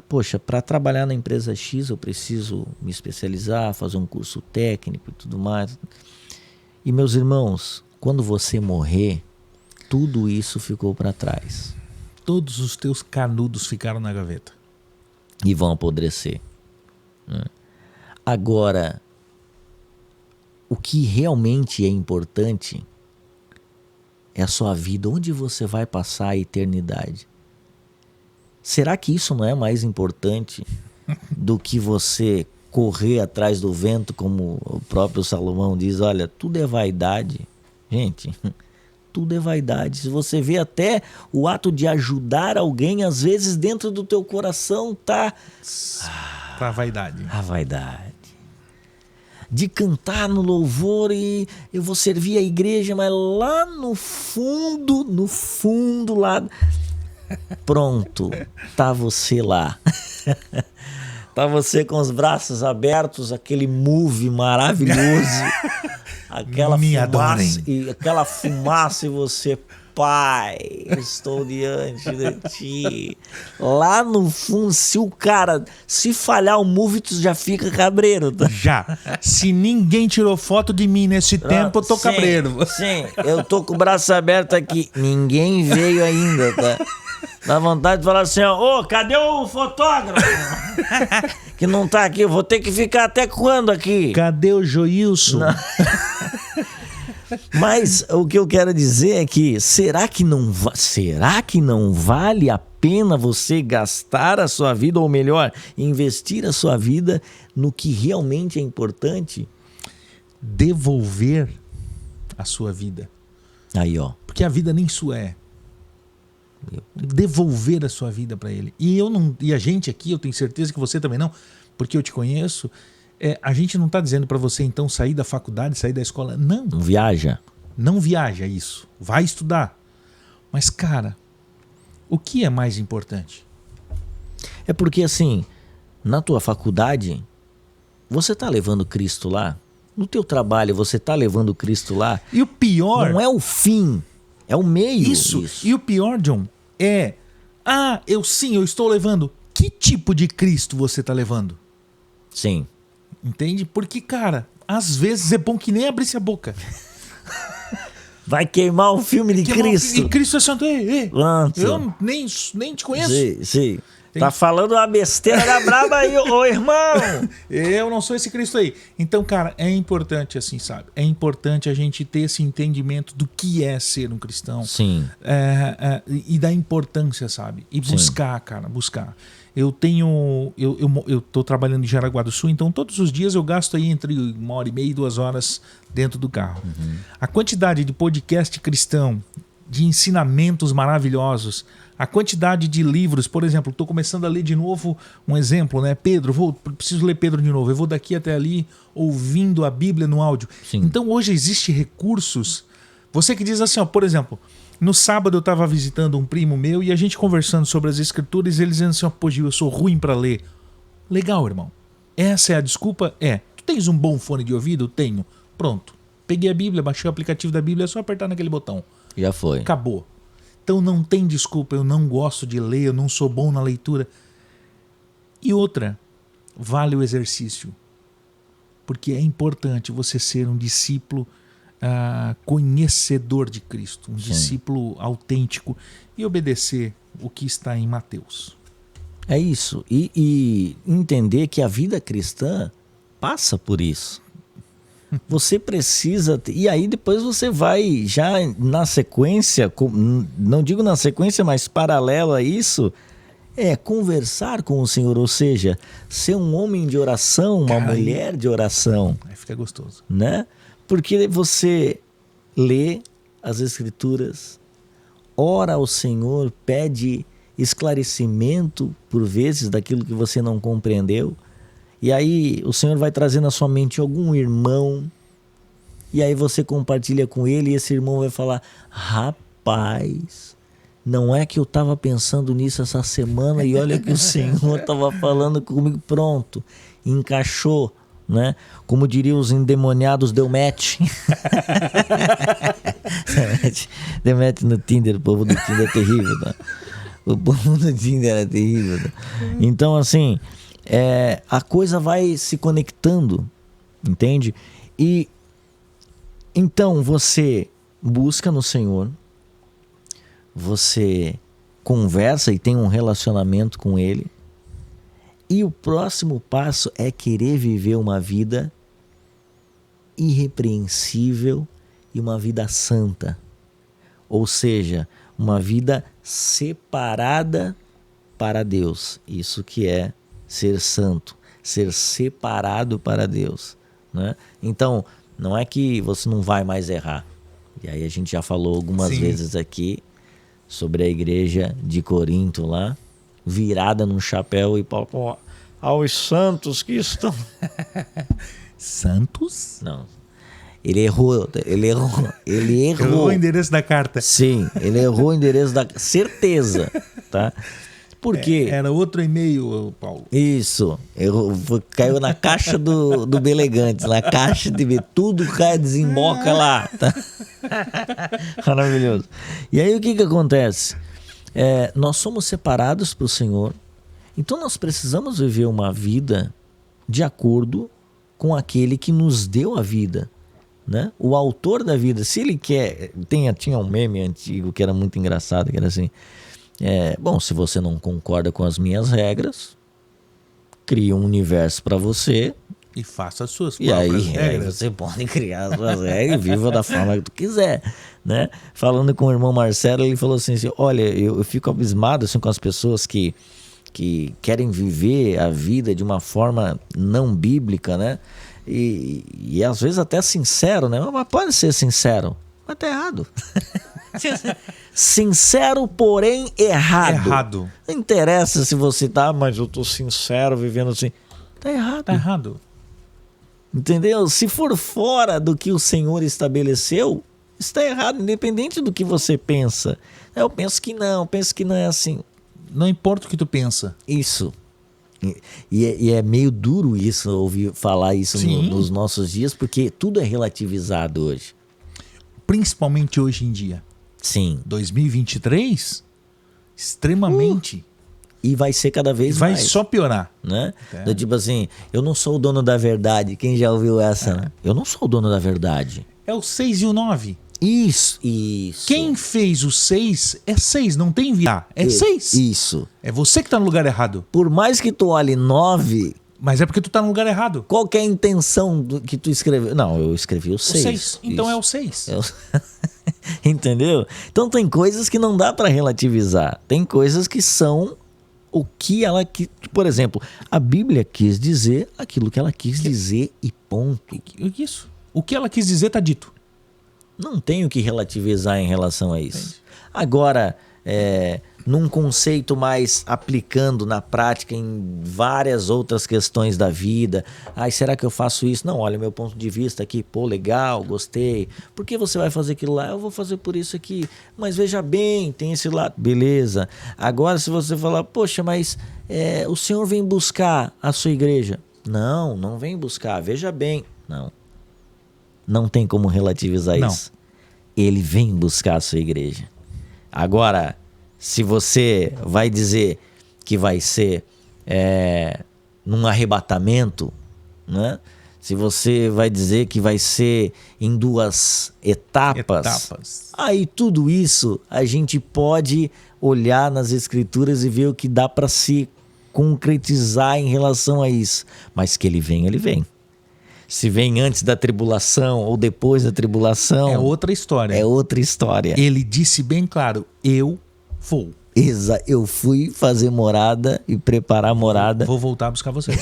poxa, para trabalhar na empresa X eu preciso me especializar, fazer um curso técnico e tudo mais. E meus irmãos, quando você morrer, tudo isso ficou para trás. Todos os teus canudos ficaram na gaveta. E vão apodrecer, né? Agora, o que realmente é importante é a sua vida, onde você vai passar a eternidade. Será que isso não é mais importante do que você correr atrás do vento, como o próprio Salomão diz? Olha, tudo é vaidade. Gente, tudo é vaidade. Se você vê até o ato de ajudar alguém, às vezes dentro do teu coração tá a vaidade. A vaidade. De cantar no louvor e eu vou servir a igreja, mas lá no fundo lá, pronto, tá você lá. Tá você com os braços abertos, aquele move maravilhoso. Aquela fumaça e você, Pai, estou diante de ti. Lá no fundo, se falhar o move, tu já fica cabreiro. Tá? Já. Se ninguém tirou foto de mim nesse tempo, eu tô cabreiro. Sim, eu tô com o braço aberto aqui. Ninguém veio ainda, tá? Dá vontade de falar assim, cadê o fotógrafo? Que não tá aqui, eu vou ter que ficar até quando aqui? Cadê o Joilson? Mas o que eu quero dizer é que será que não vale a pena você gastar a sua vida, ou melhor, investir a sua vida no que realmente é importante? Devolver a sua vida. Aí, ó. Porque a vida nem sua é. Devolver a sua vida para ele. E a gente aqui, eu tenho certeza que você também não, porque eu te conheço. A gente não está dizendo para você então sair da faculdade, sair da escola. Não. Não viaja. Não viaja isso. Vai estudar. Mas, cara, o que é mais importante? É porque, assim, na tua faculdade, você está levando Cristo lá. No teu trabalho, você está levando Cristo lá. E o pior... Não é o fim, é o meio. Isso. E o pior, John, eu estou levando. Que tipo de Cristo você está levando? Sim. Entende? Porque, cara, às vezes é bom que nem abrisse a boca. Vai queimar o filme de Cristo. E Cristo é santo. Eu nem te conheço. Sim. Tá falando uma besteira da braba aí, ô irmão. Eu não sou esse Cristo aí. Então, cara, é importante assim, sabe? É importante a gente ter esse entendimento do que é ser um cristão. Sim. E da importância, sabe? E buscar, cara, buscar. Eu tô trabalhando em Jaraguá do Sul, então todos os dias eu gasto aí entre 1h30 e 2 horas dentro do carro. A quantidade de podcast cristão, de ensinamentos maravilhosos, A quantidade de livros, por exemplo, estou começando a ler de novo um exemplo, né? Pedro, preciso ler Pedro de novo. Eu vou daqui até ali ouvindo a Bíblia no áudio. Sim. Então hoje existem recursos. Você que diz assim, ó, por exemplo, no sábado eu estava visitando um primo meu e a gente conversando sobre as escrituras e ele dizendo assim, ó, pô Gil, eu sou ruim para ler. Legal, irmão. Essa é a desculpa? É. Tu tens um bom fone de ouvido? Tenho. Pronto. Peguei a Bíblia, baixei o aplicativo da Bíblia, é só apertar naquele botão. Já foi. Acabou. Então não tem desculpa, eu não gosto de ler, eu não sou bom na leitura. E outra, vale o exercício. Porque é importante você ser um discípulo conhecedor de Cristo, um discípulo autêntico e obedecer o que está em Mateus. É isso. E entender que a vida cristã passa por isso. Você precisa... E aí depois você vai já na sequência, não digo na sequência, mas paralelo a isso, conversar com o Senhor. Ou seja, ser um homem de oração, uma mulher de oração. Aí fica gostoso. Né? Porque você lê as Escrituras, ora ao Senhor, pede esclarecimento, por vezes, daquilo que você não compreendeu. E aí o Senhor vai trazer na sua mente algum irmão, e aí você compartilha com ele, e esse irmão vai falar, rapaz, não é que eu estava pensando nisso essa semana, e olha que o Senhor estava falando comigo, pronto, encaixou, né? Como diriam os endemoniados, deu match. Deu match no Tinder, o povo do Tinder é terrível, tá? O povo do Tinder é terrível, tá? Então assim... a coisa vai se conectando, entende? E então você busca no Senhor, você conversa e tem um relacionamento com Ele, e o próximo passo é querer viver uma vida irrepreensível e uma vida santa, ou seja, uma vida separada para Deus. Isso que é ser santo, ser separado para Deus, né? Então, não é que você não vai mais errar. E aí a gente já falou algumas vezes aqui sobre a igreja de Corinto lá, virada num chapéu e Paulo, aos santos que estão... Santos? Não. Ele errou. Errou o endereço da carta. Sim, ele errou o endereço da... Certeza, tá? Porque... Era outro e-mail, Paulo. Isso. Caiu na caixa do Belegantes, na caixa de tudo cai, desemboca lá. Tá? Maravilhoso. E aí o que acontece? Nós somos separados para o Senhor, então nós precisamos viver uma vida de acordo com aquele que nos deu a vida, né? O autor da vida. Se ele quer... Tinha um meme antigo que era muito engraçado, que era assim... bom, se você não concorda com as minhas regras, cria um universo para você e faça as suas próprias regras. Aí você pode criar as suas regras e viva da forma que tu quiser, né? Falando com o irmão Marcelo, ele falou assim, olha, eu fico abismado assim, com as pessoas que querem viver a vida de uma forma não bíblica, né? E às vezes até sincero, né? Mas pode ser sincero, mas tá errado. Sincero, porém errado. Não interessa se você tá, mas eu tô sincero, vivendo assim. Tá errado. Tá errado. Entendeu? Se for fora do que o Senhor estabeleceu, está errado, independente do que você pensa. Eu penso que não é assim. Não importa o que tu pensa. Isso. E é meio duro isso, ouvir falar isso nos nossos dias, porque tudo é relativizado hoje. Principalmente hoje em dia. Sim. 2023, extremamente. E vai ser cada vez mais. Vai só piorar. Né? Tipo assim, eu não sou o dono da verdade. Quem já ouviu essa? Né? Eu não sou o dono da verdade. É o 6 e o 9. Isso. Quem fez o 6 é 6, não tem virar. É 6. Isso. É você que tá no lugar errado. Por mais que tu olhe 9... Mas é porque tu tá no lugar errado. Qual que é a intenção que tu escreveu? Não, eu escrevi o 6. O 6. Então é o 6. Entendeu? Então tem coisas que não dá para relativizar. Tem coisas que são o que ela... Por exemplo, a Bíblia quis dizer aquilo que ela quis dizer e ponto. Isso. O que ela quis dizer tá dito. Não tem o que relativizar em relação a isso. Agora, num conceito mais aplicando na prática em várias outras questões da vida. Ai, será que eu faço isso? Não, olha, meu ponto de vista aqui, pô, legal, gostei. Por que você vai fazer aquilo lá? Eu vou fazer por isso aqui. Mas veja bem, tem esse lado. Beleza. Agora, se você falar, poxa, mas o senhor vem buscar a sua igreja. Não, não vem buscar. Veja bem. Não. Não tem como relativizar isso. Ele vem buscar a sua igreja. Agora, se você vai dizer que vai ser num arrebatamento, né? Se você vai dizer que vai ser em 2 etapas, aí tudo isso a gente pode olhar nas escrituras e ver o que dá para se concretizar em relação a isso. Mas que ele vem, ele vem. Se vem antes da tribulação ou depois da tribulação... É outra história. É outra história. Ele disse bem claro, eu vou. Eu fui fazer morada e preparar morada. Vou voltar a buscar vocês.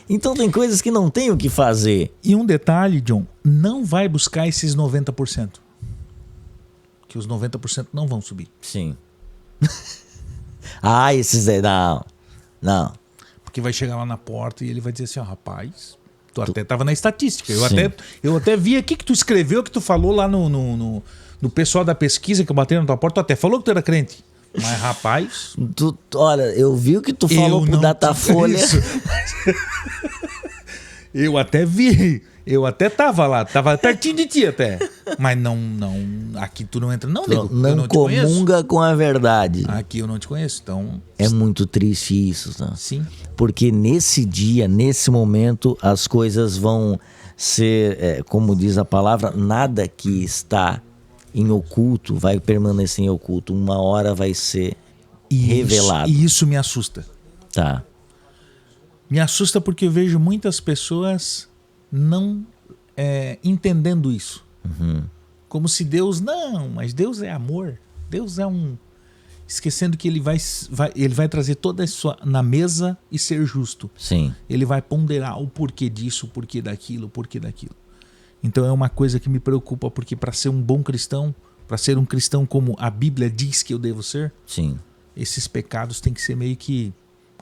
Então tem coisas que não tem o que fazer. E um detalhe, John, não vai buscar esses 90%. Que os 90% não vão subir. Sim. Esses aí, não. Porque vai chegar lá na porta e ele vai dizer assim, ó, rapaz... Tu até tava na estatística. Eu até vi aqui que tu escreveu, que tu falou lá no pessoal da pesquisa que bateu na tua porta. Tu até falou que tu era crente. Mas, rapaz... Olha, eu vi o que tu falou pro Datafolha. Eu até vi. Eu até tava lá. Tava pertinho de ti até. Mas não... Aqui tu não entra não, nego. Não, não comunga com a verdade. Aqui eu não te conheço, então... É muito triste isso, né? Sim. Porque nesse dia, nesse momento, as coisas vão ser, como diz a palavra, nada que está em oculto vai permanecer em oculto. Uma hora vai ser revelado. E isso me assusta. Tá. Me assusta porque eu vejo muitas pessoas não entendendo isso. Uhum. Como se Deus... Não, mas Deus é amor. Deus é um... Esquecendo que ele vai trazer toda isso na mesa e ser justo. Sim. Ele vai ponderar o porquê disso, o porquê daquilo, o porquê daquilo. Então é uma coisa que me preocupa, porque para ser um bom cristão, para ser um cristão como a Bíblia diz que eu devo ser, sim, esses pecados têm que ser meio que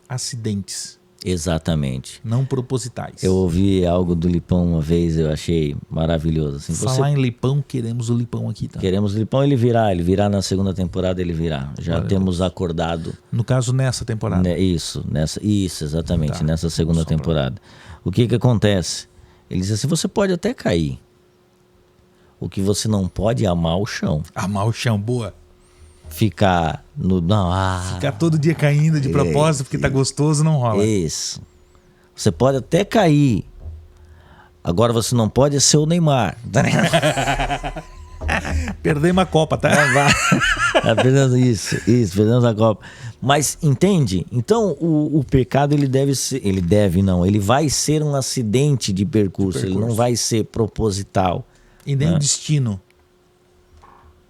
acidentes. Exatamente. Não propositais. Eu ouvi algo do Lipão uma vez, eu achei maravilhoso. Assim, Falar em Lipão, queremos o Lipão aqui, tá? Queremos o Lipão, ele virá na segunda temporada, ele virá. Já temos acordado. No caso, nessa temporada. Isso, exatamente, nessa segunda temporada. O que acontece? Ele diz assim, você pode até cair. O que você não pode é amar o chão. Amar o chão, boa. Ficar no... Ficar todo dia caindo de propósito porque tá gostoso, não rola. Isso. Você pode até cair. Agora você não pode ser o Neymar. Perdemos a Copa, tá? Perdemos a Copa. Mas entende? Então o pecado ele vai ser um acidente de percurso. Ele não vai ser proposital. E nem o destino.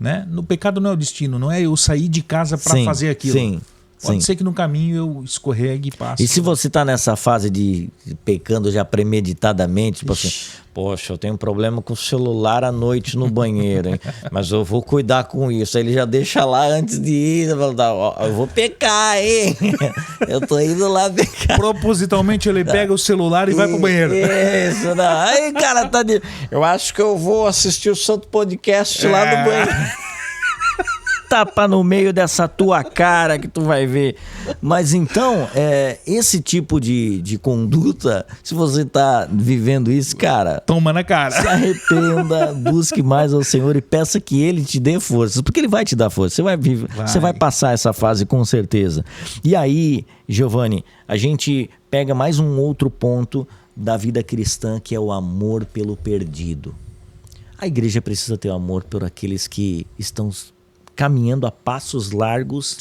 Né? No pecado não é o destino, não é eu sair de casa para fazer aquilo. Sim. Pode ser que no caminho eu escorregue e passe. E se você tá nessa fase de pecando já premeditadamente, tipo assim, poxa, eu tenho um problema com o celular à noite no banheiro, hein? Mas eu vou cuidar com isso. Aí ele já deixa lá antes de ir, eu vou pecar, hein? Eu tô indo lá pecar. Propositalmente ele pega o celular e vai pro banheiro. Isso, não. Aí, cara, eu acho que eu vou assistir o Santo Podcast lá no banheiro. Tapa no meio dessa tua cara que tu vai ver. Mas então, esse tipo de conduta, se você tá vivendo isso, cara... Toma na cara. Se arrependa, busque mais ao Senhor e peça que Ele te dê forças. Porque Ele vai te dar força. Você vai passar essa fase com certeza. E aí, Giovanni, a gente pega mais um outro ponto da vida cristã, que é o amor pelo perdido. A igreja precisa ter amor por aqueles que estão... caminhando a passos largos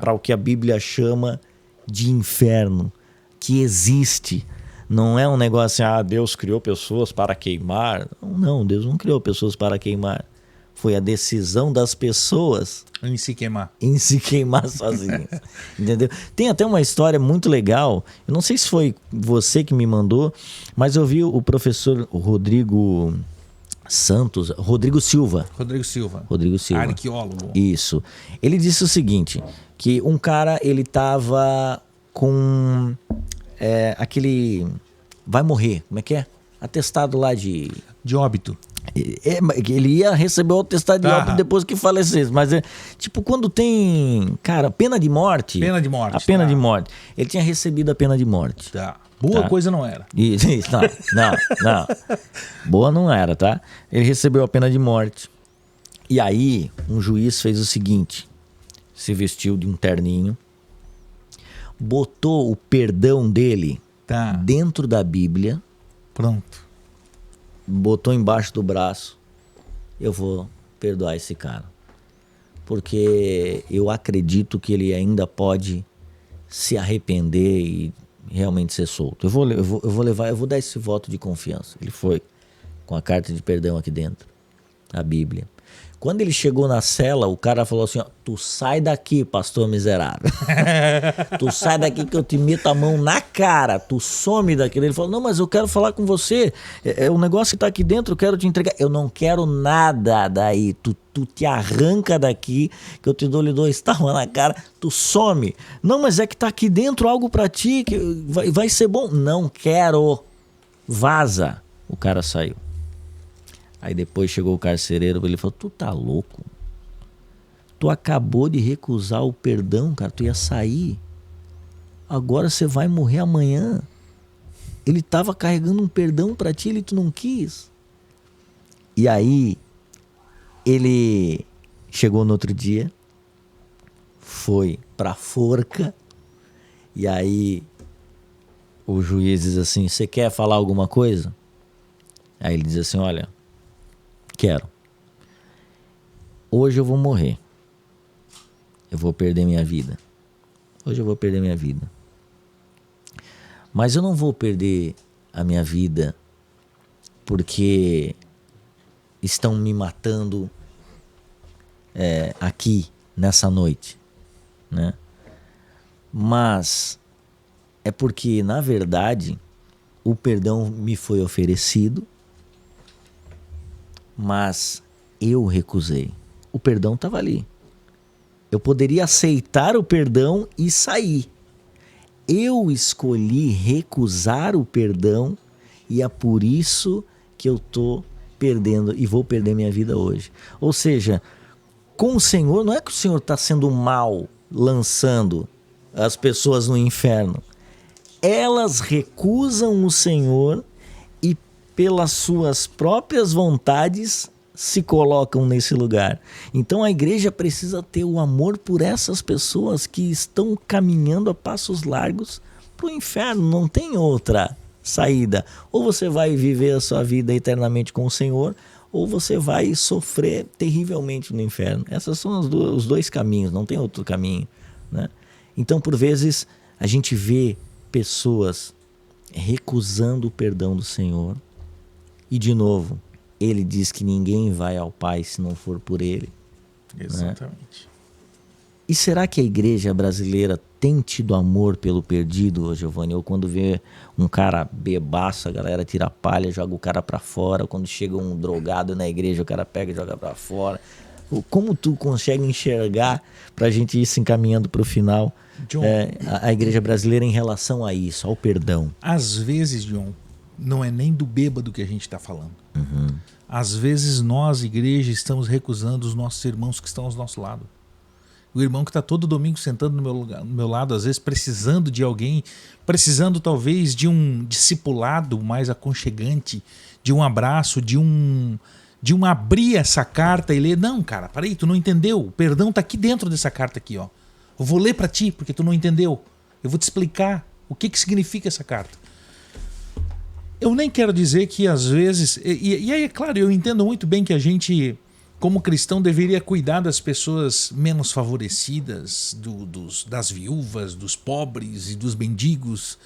para o que a Bíblia chama de inferno, que existe. Não é um negócio assim, Deus criou pessoas para queimar. Não, Deus não criou pessoas para queimar. Foi a decisão das pessoas em se queimar sozinhas. Entendeu? Tem até uma história muito legal. Eu não sei se foi você que me mandou, mas eu vi o professor Rodrigo... Santos, Rodrigo Silva. Rodrigo Silva. Rodrigo Silva. Arqueólogo. Isso. Ele disse o seguinte, que um cara, ele tava com aquele... Vai morrer, como é que é? Atestado lá de óbito. Ele ia receber o atestado de óbito depois que falecesse. Mas tipo, quando tem, cara, pena de morte. Pena de morte. A pena de morte. Ele tinha recebido a pena de morte. Tá. Boa coisa não era. Isso, não. Boa não era, tá? Ele recebeu a pena de morte. E aí, um juiz fez o seguinte: se vestiu de um terninho, botou o perdão dele dentro da Bíblia. Pronto. Botou embaixo do braço. Eu vou perdoar esse cara. Porque eu acredito que ele ainda pode se arrepender e realmente ser solto. Eu vou dar esse voto de confiança. Ele foi com a carta de perdão aqui dentro, a Bíblia. Quando ele chegou na cela, o cara falou assim, ó, tu sai daqui, pastor miserável. Tu sai daqui que eu te meto a mão na cara, tu some daqui. Ele falou, não, mas eu quero falar com você, o negócio que tá aqui dentro, eu quero te entregar. Eu não quero nada daí, tu te arranca daqui, que eu te dou-lhe 2 tapas na cara, tu some. Não, mas é que tá aqui dentro algo pra ti, que vai ser bom. Não quero, vaza. O cara saiu. Aí depois chegou o carcereiro, ele falou, tu tá louco? Tu acabou de recusar o perdão, cara, tu ia sair. Agora você vai morrer amanhã. Ele tava carregando um perdão pra ti, tu não quis. E aí, ele chegou no outro dia, foi pra forca, e aí o juiz diz assim, você quer falar alguma coisa? Aí ele diz assim, olha, quero. Hoje eu vou morrer. Eu vou perder minha vida. Hoje eu vou perder minha vida. Mas eu não vou perder a minha vida porque estão me matando aqui nessa noite, né? Mas é porque, na verdade, o perdão me foi oferecido, mas eu recusei. O perdão estava ali. Eu poderia aceitar o perdão e sair. Eu escolhi recusar o perdão e é por isso que eu estou perdendo e vou perder minha vida hoje. Ou seja, com o Senhor, não é que o Senhor está sendo mal, lançando as pessoas no inferno. Elas recusam o Senhor e pelas suas próprias vontades se colocam nesse lugar. Então a igreja precisa ter o amor por essas pessoas que estão caminhando a passos largos para o inferno. Não tem outra saída. Ou você vai viver a sua vida eternamente com o Senhor, ou você vai sofrer terrivelmente no inferno. Esses são os 2 caminhos, não tem outro caminho, né? Então, por vezes, a gente vê pessoas recusando o perdão do Senhor. E, de novo, ele diz que ninguém vai ao Pai se não for por ele. Exatamente. Né? E será que a igreja brasileira tem tido amor pelo perdido, Giovanni? Ou quando vê um cara bebaço, a galera tira a palha, joga o cara pra fora. Quando chega um drogado na igreja, o cara pega e joga pra fora. Como tu consegue enxergar, pra gente ir se encaminhando pro final, John, a igreja brasileira em relação a isso, ao perdão? Às vezes, John, não é nem do bêbado que a gente está falando. Uhum. Às vezes nós, igreja, estamos recusando os nossos irmãos que estão ao nosso lado. O irmão que está todo domingo sentando no meu lado, às vezes precisando de alguém, precisando talvez de um discipulado mais aconchegante, de um abraço, de um abrir essa carta e ler. Não, cara, peraí, tu não entendeu. O perdão está aqui dentro dessa carta aqui, ó. Eu vou ler para ti porque tu não entendeu. Eu vou te explicar o que significa essa carta. Eu nem quero dizer que às vezes... E aí, é claro, eu entendo muito bem que a gente, como cristão, deveria cuidar das pessoas menos favorecidas, das viúvas, dos pobres e dos mendigos.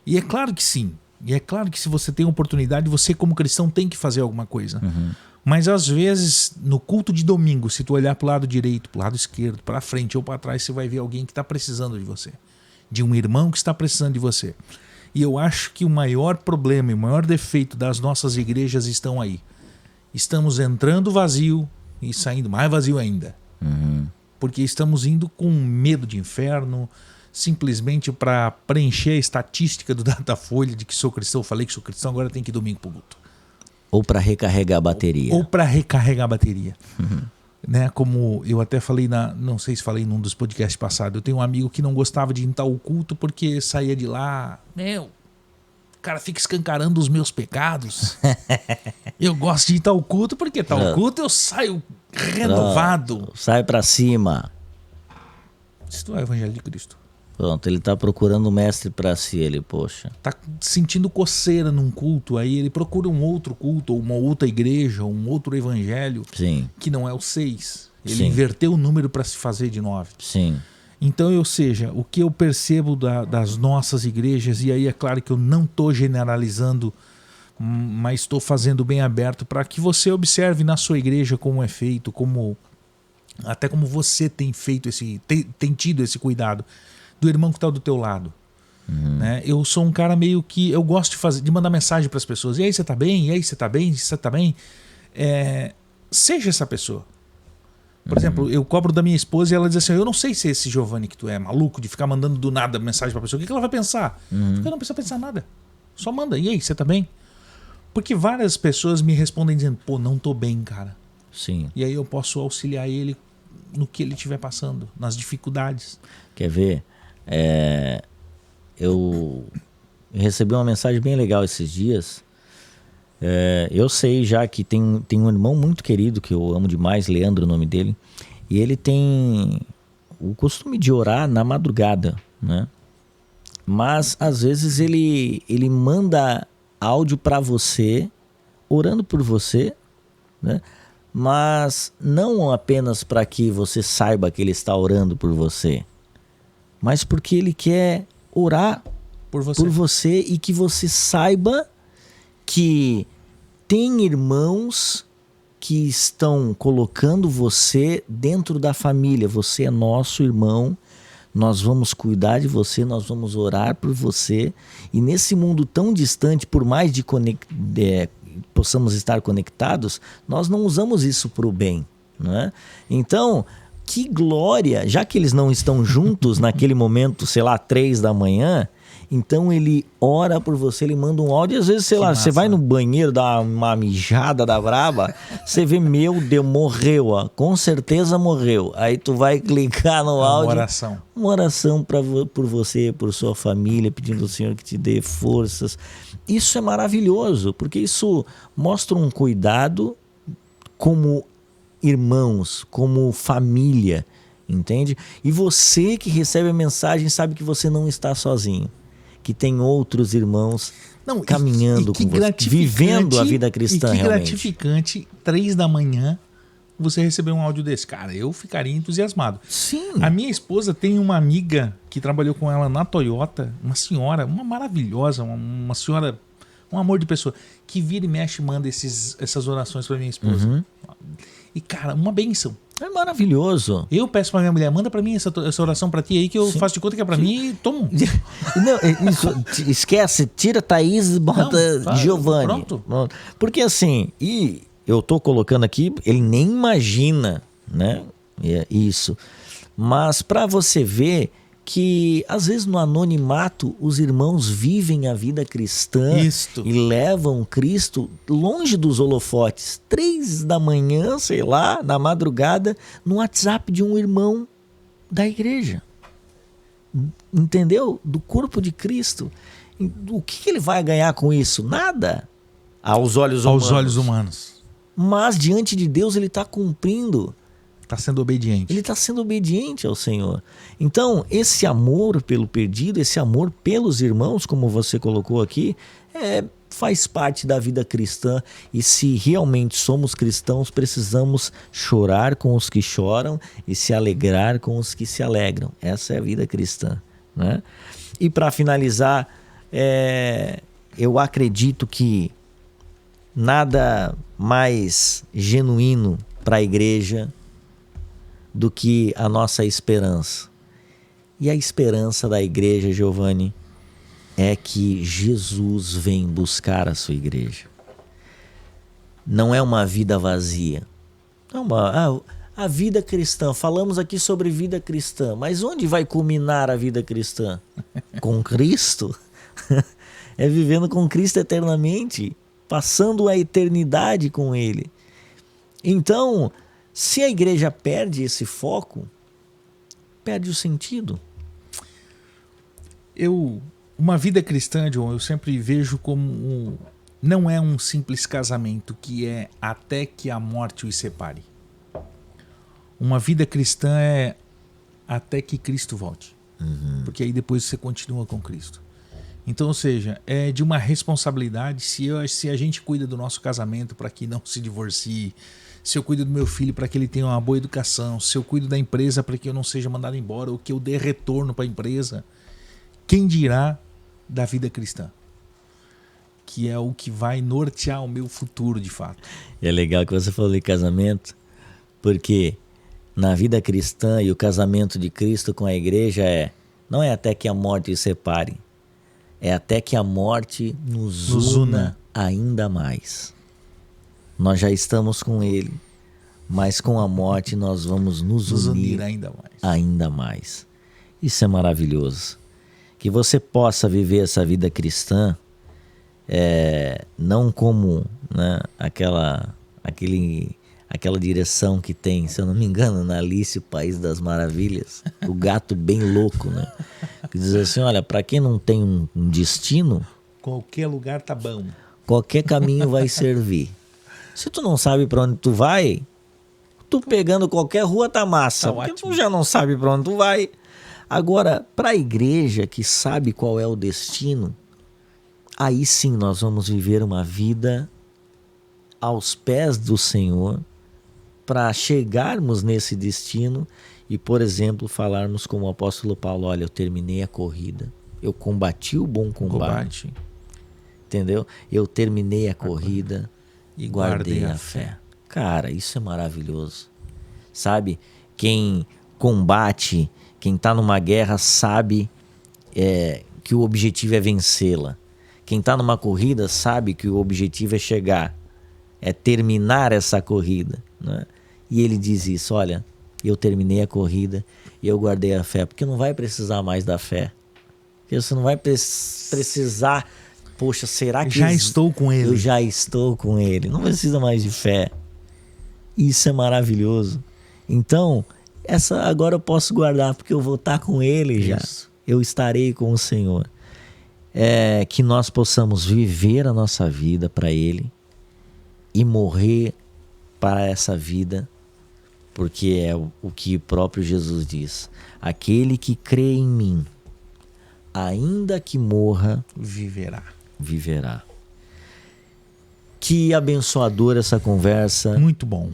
E é claro que sim. E é claro que se você tem oportunidade, você como cristão tem que fazer alguma coisa. Uhum. Mas às vezes, no culto de domingo, se tu olhar para o lado direito, para o lado esquerdo, para frente ou para trás, você vai ver alguém que está precisando de você. De um irmão que está precisando de você. E eu acho que o maior problema e o maior defeito das nossas igrejas estão aí. estamos entrando vazio e saindo mais vazio ainda. Porque estamos indo com medo de inferno, simplesmente para preencher a estatística do Datafolha de que sou cristão. Eu falei que sou cristão, agora tem que ir domingo pro culto. Ou para recarregar a bateria. Ou para recarregar a bateria. Né? Como eu até falei, não sei se falei num dos podcasts passados, eu tenho um amigo que não gostava de ir em tal culto porque saía de lá, o cara fica escancarando os meus pecados. Eu gosto de ir em tal culto porque tal culto eu saio renovado. Sai para cima. Isso não é o Evangelho de Cristo. Pronto, ele tá procurando um mestre para si, ele, poxa. Tá sentindo coceira num culto, aí ele procura um outro culto, ou uma outra igreja, ou um outro evangelho, Sim. que não é o 6. Ele Sim. inverteu o número para se fazer de 9. Sim. Então, ou seja, o que eu percebo das nossas igrejas, e aí é claro que eu não estou generalizando, mas estou fazendo bem aberto para que você observe na sua igreja como é feito, até como você tem feito tem tido esse cuidado do irmão que está do teu lado. Né? Eu sou um cara meio que eu gosto de mandar mensagem para as pessoas. E aí, você tá bem? E aí, você tá bem? Você tá bem? Seja essa pessoa. Por exemplo, eu cobro da minha esposa e ela diz assim: eu não sei se esse Giovanni que tu é maluco de ficar mandando do nada mensagem pra pessoa. O que ela vai pensar? Porque não precisa pensar nada. Só manda. E aí, você tá bem? Porque várias pessoas me respondem dizendo: pô, não tô bem, cara. Sim. E aí eu posso auxiliar ele no que ele estiver passando, nas dificuldades. Quer ver? Eu recebi uma mensagem bem legal esses dias. Eu sei já que tem um irmão muito querido que eu amo demais, Leandro, o nome dele, e ele tem o costume de orar na madrugada, né? Mas às vezes ele manda áudio para você, orando por você, né? Mas não apenas para que você saiba que ele está orando por você, mas porque ele quer orar por você e que você saiba que tem irmãos que estão colocando você dentro da família. Você é nosso irmão, nós vamos cuidar de você, nós vamos orar por você. E nesse mundo tão distante, por mais possamos estar conectados, nós não usamos isso para o bem, né? Então, que glória, já que eles não estão juntos naquele momento, sei lá, 3 da manhã, então ele ora por você, ele manda um áudio, e às vezes, sei lá, você vai no banheiro, dá uma mijada da braba, você vê, meu Deus, morreu, ó, com certeza morreu. Aí tu vai clicar no áudio. Uma oração por você, por sua família, pedindo ao Senhor que te dê forças. Isso é maravilhoso, porque isso mostra um cuidado como irmãos, como família, entende? E você que recebe a mensagem sabe que você não está sozinho, que tem outros irmãos caminhando com você, vivendo a vida cristã realmente. Gratificante, 3 da manhã, você receber um áudio desse. Cara, eu ficaria entusiasmado. Sim. A minha esposa tem uma amiga que trabalhou com ela na Toyota, uma senhora, uma maravilhosa, uma senhora, um amor de pessoa, que vira e mexe manda essas orações para minha esposa. E, cara, uma bênção. É maravilhoso. Eu peço pra minha mulher, manda pra mim essa oração pra ti aí, que eu faço de conta que é pra mim e tomo. Não, isso, esquece, tira Thaís e bota Giovanni. Pronto. Porque assim, e eu tô colocando aqui, ele nem imagina, né? Isso. Mas pra você ver que às vezes no anonimato os irmãos vivem a vida cristã e levam Cristo longe dos holofotes. 3 da manhã, sei lá, na madrugada, no WhatsApp de um irmão da igreja. Entendeu? Do corpo de Cristo. O que ele vai ganhar com isso? Nada. Aos olhos humanos. Mas diante de Deus ele está cumprindo. Está sendo obediente. Ele está sendo obediente ao Senhor. Então, esse amor pelo perdido, esse amor pelos irmãos, como você colocou aqui, faz parte da vida cristã. E se realmente somos cristãos, precisamos chorar com os que choram e se alegrar com os que se alegram. Essa é a vida cristã, né? E para finalizar, eu acredito que nada mais genuíno para a igreja do que a nossa esperança. E a esperança da igreja, Giovanni, é que Jesus vem buscar a sua igreja. não é uma vida vazia. É a vida cristã, falamos aqui sobre vida cristã, mas onde vai culminar a vida cristã? Com Cristo? É vivendo com Cristo eternamente, passando a eternidade com Ele. Então, se a igreja perde esse foco, perde o sentido. Uma vida cristã, John, eu sempre vejo como não é um simples casamento que é até que a morte os separe. Uma vida cristã é até que Cristo volte. Porque aí depois você continua com Cristo. Então, ou seja, é de uma responsabilidade. Se a gente cuida do nosso casamento para que não se divorcie, se eu cuido do meu filho para que ele tenha uma boa educação, se eu cuido da empresa para que eu não seja mandado embora ou que eu dê retorno para a empresa, quem dirá da vida cristã? Que é o que vai nortear o meu futuro de fato. É legal que você falou de casamento, porque na vida cristã e o casamento de Cristo com a igreja não é até que a morte os separe, é até que a morte nos una ainda mais. Nós já estamos com Ele, mas com a morte nós vamos nos unir ainda mais. Isso é maravilhoso. Que você possa viver essa vida cristã, não como, né, aquela direção que tem, se eu não me engano, na Alice, o País das Maravilhas, o gato bem louco, né? Que diz assim, olha, para quem não tem um destino, qualquer lugar tá bom. Qualquer caminho vai servir. Se tu não sabe para onde tu vai, tu pegando qualquer rua tá massa, porque tu já não sabe para onde tu vai. Agora, para a igreja que sabe qual é o destino, aí sim nós vamos viver uma vida aos pés do Senhor, para chegarmos nesse destino e, por exemplo, falarmos como o apóstolo Paulo, olha, eu terminei a corrida, eu combati o bom combate. Entendeu? Eu terminei a corrida e guardei a fé. Cara, isso é maravilhoso. Sabe? Quem combate, quem está numa guerra sabe que o objetivo é vencê-la. Quem está numa corrida sabe que o objetivo é chegar, é terminar essa corrida, né? E ele diz isso, olha, eu terminei a corrida e eu guardei a fé, porque não vai precisar mais da fé. Porque você não vai precisar, poxa, será que estou com ele? Eu já estou com ele. Não precisa mais de fé. Isso é maravilhoso. Então, essa agora eu posso guardar, porque eu vou estar com ele já. Isso. Eu estarei com o Senhor. Que nós possamos viver a nossa vida para ele e morrer para essa vida, porque é o que o próprio Jesus diz. Aquele que crê em mim, ainda que morra, viverá. Que abençoadora essa conversa. Muito bom.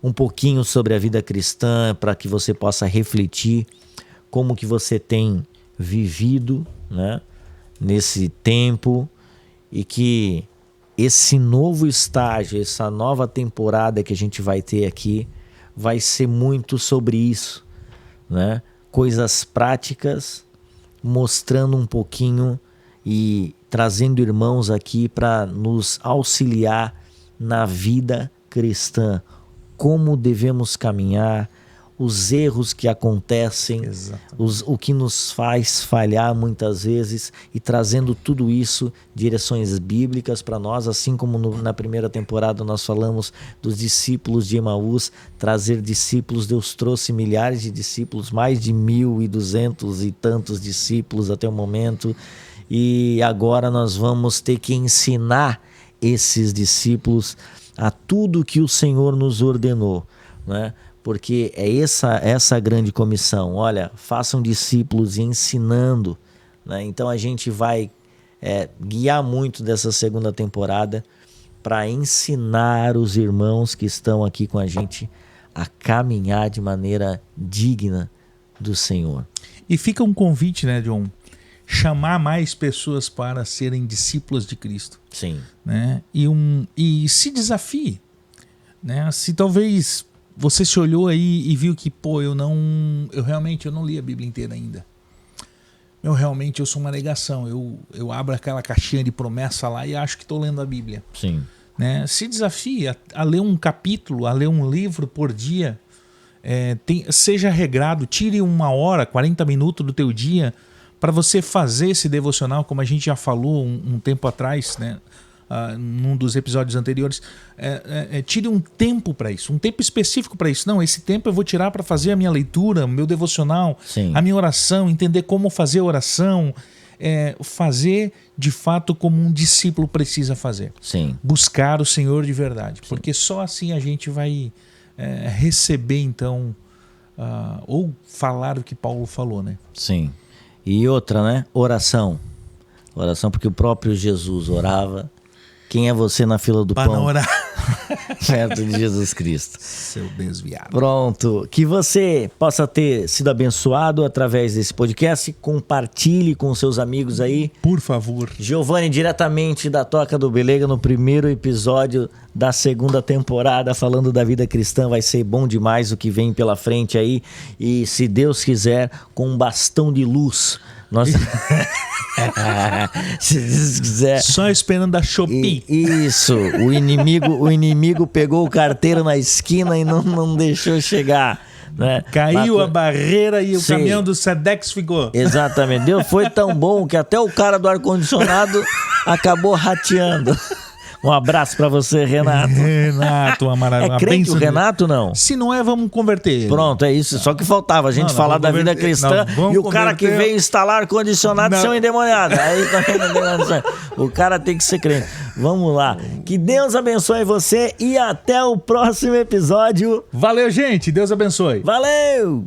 Um pouquinho sobre a vida cristã, para que você possa refletir como que você tem vivido, né, nesse tempo, e que esse novo estágio, essa nova temporada que a gente vai ter aqui, vai ser muito sobre isso, né? Coisas práticas, mostrando um pouquinho e trazendo irmãos aqui para nos auxiliar na vida cristã, como devemos caminhar, os erros que acontecem, o que nos faz falhar muitas vezes, e trazendo tudo isso, direções bíblicas para nós, assim como na primeira temporada nós falamos dos discípulos de Emaús, trazer discípulos. Deus trouxe milhares de discípulos, mais de 1.200 e tantos discípulos até o momento, e agora nós vamos ter que ensinar esses discípulos a tudo que o Senhor nos ordenou, né? Porque é essa grande comissão. Olha, façam discípulos e ensinando, né? Então a gente vai guiar muito dessa segunda temporada para ensinar os irmãos que estão aqui com a gente a caminhar de maneira digna do Senhor. E fica um convite, né, John? Chamar mais pessoas para serem discípulos de Cristo. Sim. Né? E se desafie, né? Se talvez você se olhou aí e viu que, pô, eu realmente não li a Bíblia inteira ainda. Eu sou uma negação. Eu abro aquela caixinha de promessa lá e acho que estou lendo a Bíblia. Sim. né? Se desafie a ler um capítulo, a ler um livro por dia. Seja regrado, tire 1 hora, 40 minutos do teu dia para você fazer esse devocional, como a gente já falou um tempo atrás, né? Num dos episódios anteriores. Tire um tempo para isso, um tempo específico para isso. Não, esse tempo eu vou tirar para fazer a minha leitura, o meu devocional, Sim. a minha oração, entender como fazer a oração, fazer de fato como um discípulo precisa fazer. Sim. Buscar o Senhor de verdade, porque só assim a gente vai receber então, ou falar o que Paulo falou, né? Sim. E outra, né? Oração. Oração, porque o próprio Jesus orava. Quem é você na fila do Para pão? não orar. Perto de Jesus Cristo. Seu desviado. Pronto. Que você possa ter sido abençoado através desse podcast. Compartilhe com seus amigos aí. Por favor. Giovanni, diretamente da Toca do Belega, no primeiro episódio da 2ª temporada, falando da vida cristã. Vai ser bom demais o que vem pela frente aí. E se Deus quiser, com um bastão de luz. Nós... Se Deus quiser. Só esperando a Shopee. Isso. O inimigo pegou o carteiro na esquina e não deixou chegar. Né? Caiu a barreira e o caminhão do Sedex ficou. Exatamente. Deus, foi tão bom que até o cara do ar-condicionado acabou rateando. Um abraço pra você, Renato. Renato, uma maravilha. É crente o Renato, não? Se não é, vamos converter ele. Pronto, é isso. Só que faltava a gente falar da vida cristã e o cara que veio instalar ar-condicionado ser um endemoniado. Aí também não tem condição. O cara tem que ser crente. Vamos lá. Que Deus abençoe você e até o próximo episódio. Valeu, gente. Deus abençoe. Valeu!